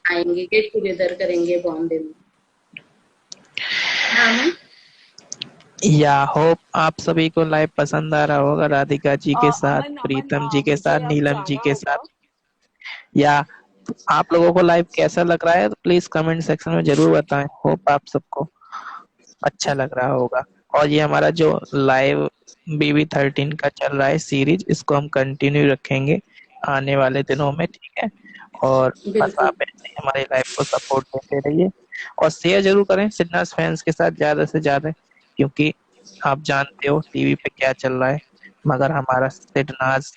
आएंगे, गेट टुगेदर करेंगे बॉम्बे में। हाँ अमन। या होप आप सभी को लाइव पसंद आ रहा होगा, राधिका जी के साथ, अमन अमन प्रीतम जी के साथ, मुझे अब नीलम जी जाना के होगा। साथ। या आप लोगों को लाइव कैसा लग रहा है, तो प्लीज कमेंट सेक्शन में जरूर बताएं। होप आप सबको अच्छा लग रहा होगा। और ये हमारा जो लाइव BB13 का चल रहा है सीरीज, इसको हम कंटिन्यू रखेंगे आने वाले दिनों में, ठीक है। और बस बिल्कुल। आप ऐसे ही हमारे लाइव को सपोर्ट देते रहिए और शेयर जरूर करें सिन्हास फैंस के साथ ज्यादा से ज्यादा, क्योंकि आप जानते हो टीवी पे क्या चल रहा है, मगर हमारा सिन्हास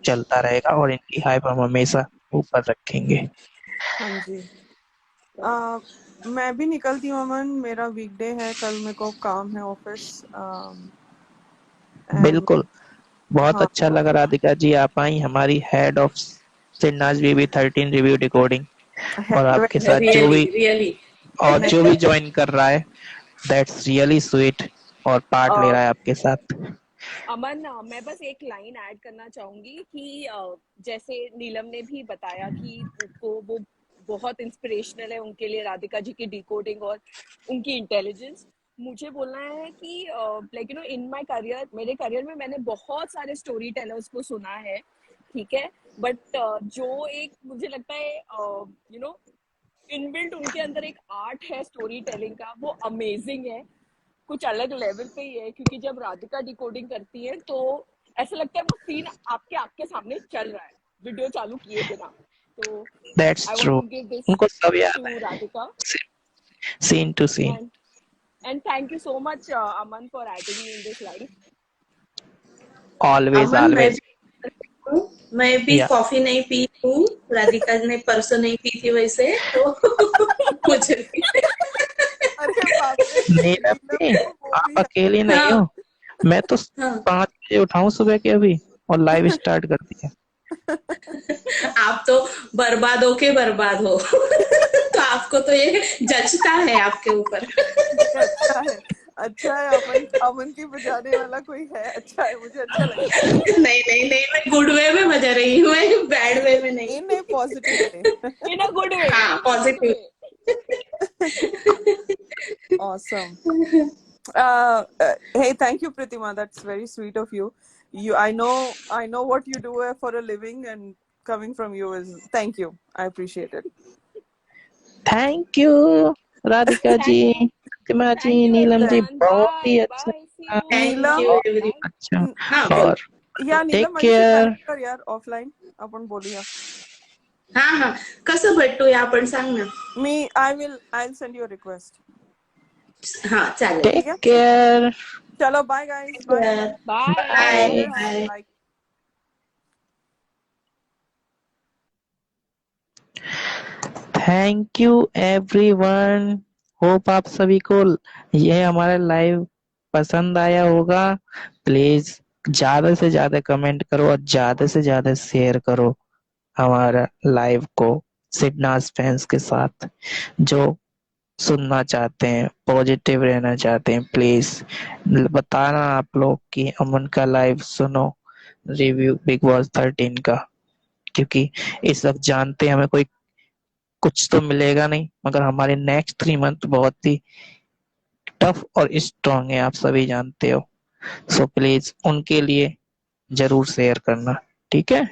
चलता रहेगा और इनकी हाइप हम हमेशा ऊपर रखेंगे। हाँ जी। मैं भी निकलती हूँ अमन, मेरा वीकडे है, कल मेरे को काम है ऑफिस। एंड बिल्कुल, बहुत हाँ, अच्छा लगा राधिका जी आप आई, हमारी head of Sinha's BB13 review decoding. और आपके साथ रियली रियली। जो भी ज्वाइन कर रहा है, दैट्स रियली स्वीट, और पार्ट ले रहा है आपके साथ। अमन मैं बस एक लाइन ऐड करना चाहूंगी कि जैसे नीलम ने भी बताया कि उनको वो बहुत इंस्पिरेशनल है उनके लिए राधिका जी की डिकोडिंग और उनकी इंटेलिजेंस। मुझे बोलना है कि like you know in my career, मेरे करियर में मैंने बहुत सारे स्टोरी टेलर्स को सुना है, ठीक है, बट जो एक मुझे लगता है यू नो इनबिल्ट उनके अंदर एक आर्ट है स्टोरी टेलिंग का, वो अमेजिंग है, कुछ अलग लेवल पे ही है। क्योंकि जब राधिका डिकोडिंग करती है तो ऐसा लगता है वो सीन आपके आपके सामने चल रहा है वीडियो चालू किए बिना। तो that's I want true, to give this उनको सब याद टू है, Radhika. Scene to scene. And and thank you so much Aman for adding me in this life. Always Aman always. मैं भी या कॉफी नहीं पी हूँ, राधिका ने परसों नहीं पी थी वैसे तो। मुझे भी। अरे बाप रे, नीलम नीलम जी, को वो भी आप है। अकेली नहीं हाँ हो, मैं तो हाँ, 5 बजे उठाऊं सुबह के अभी और लाइव स्टार्ट कर दिया। आप तो बर्बाद हो के बर्बाद हो। तो आपको तो ये जचता है आपके ऊपर। ये अच्छा है, अच्छा है। अमन अमन की बजाने वाला कोई है, अच्छा है, मुझे अच्छा लग रहा है। नहीं नहीं नहीं, मैं गुड वे में बजा रही हूँ, मैं बैड वे में नहीं। इन ए positive way. In a good way, हाँ, in a good positive. Way. Awesome. Hey, thank you, Pritima. That's very sweet of you. I know what you do for a living, and coming from you is thank you. I appreciate it. Thank you Radhika ji, Pratima ji, thank you Neelam ji, everyone, बहुत ही बाय अच्छा bye, see you, thank Neelam, you बहुत एवरी। बाय। अच्छा। हाँ और या टेक नीलम माझ्याशी केयर। कनेक्ट कर यार ऑफलाईन, आपण बोलूया. हाँ हाँ, कसं भेटूया आपण, सांग ना. I'll send you a request. हाँ चालेल. टेक ठीक है, केयर। चलो bye guys, bye Aman, bye bye bye. Bye leaders, bye. Bye. Thank you everyone hope आप सभी को यह हमारा लाइव पसंद आया होगा। प्लीज ज्यादा से ज्यादा कमेंट करो और ज्यादा से ज्यादा शेयर करो हमारा लाइव को सिडनास फैंस के साथ, जो सुनना चाहते हैं, पॉजिटिव रहना चाहते हैं। प्लीज बताना आप लोग कि अमन का लाइव सुनो, रिव्यू बिग बॉस 13 का, क्योंकि इस वक्त जानते हैं हमें कोई कुछ तो मिलेगा नहीं, मगर हमारे नेक्स्ट 3 मंथ बहुत ही टफ और स्ट्रांग है, आप सभी जानते हो। सो प्लीज उनके लिए जरूर शेयर करना, ठीक है।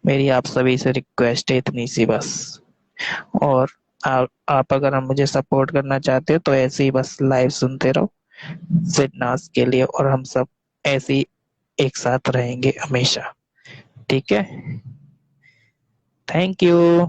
मेरी आप सभी से रिक्वेस्ट है इतनी सी बस। और आप अगर हम मुझे सपोर्ट करना चाहते हो तो ऐसे ही बस लाइव सुनते रहो फिटनेस के लिए, और हम सब ऐसे ही एक साथ रहेंगे हमेशा, ठीक है। Thank you.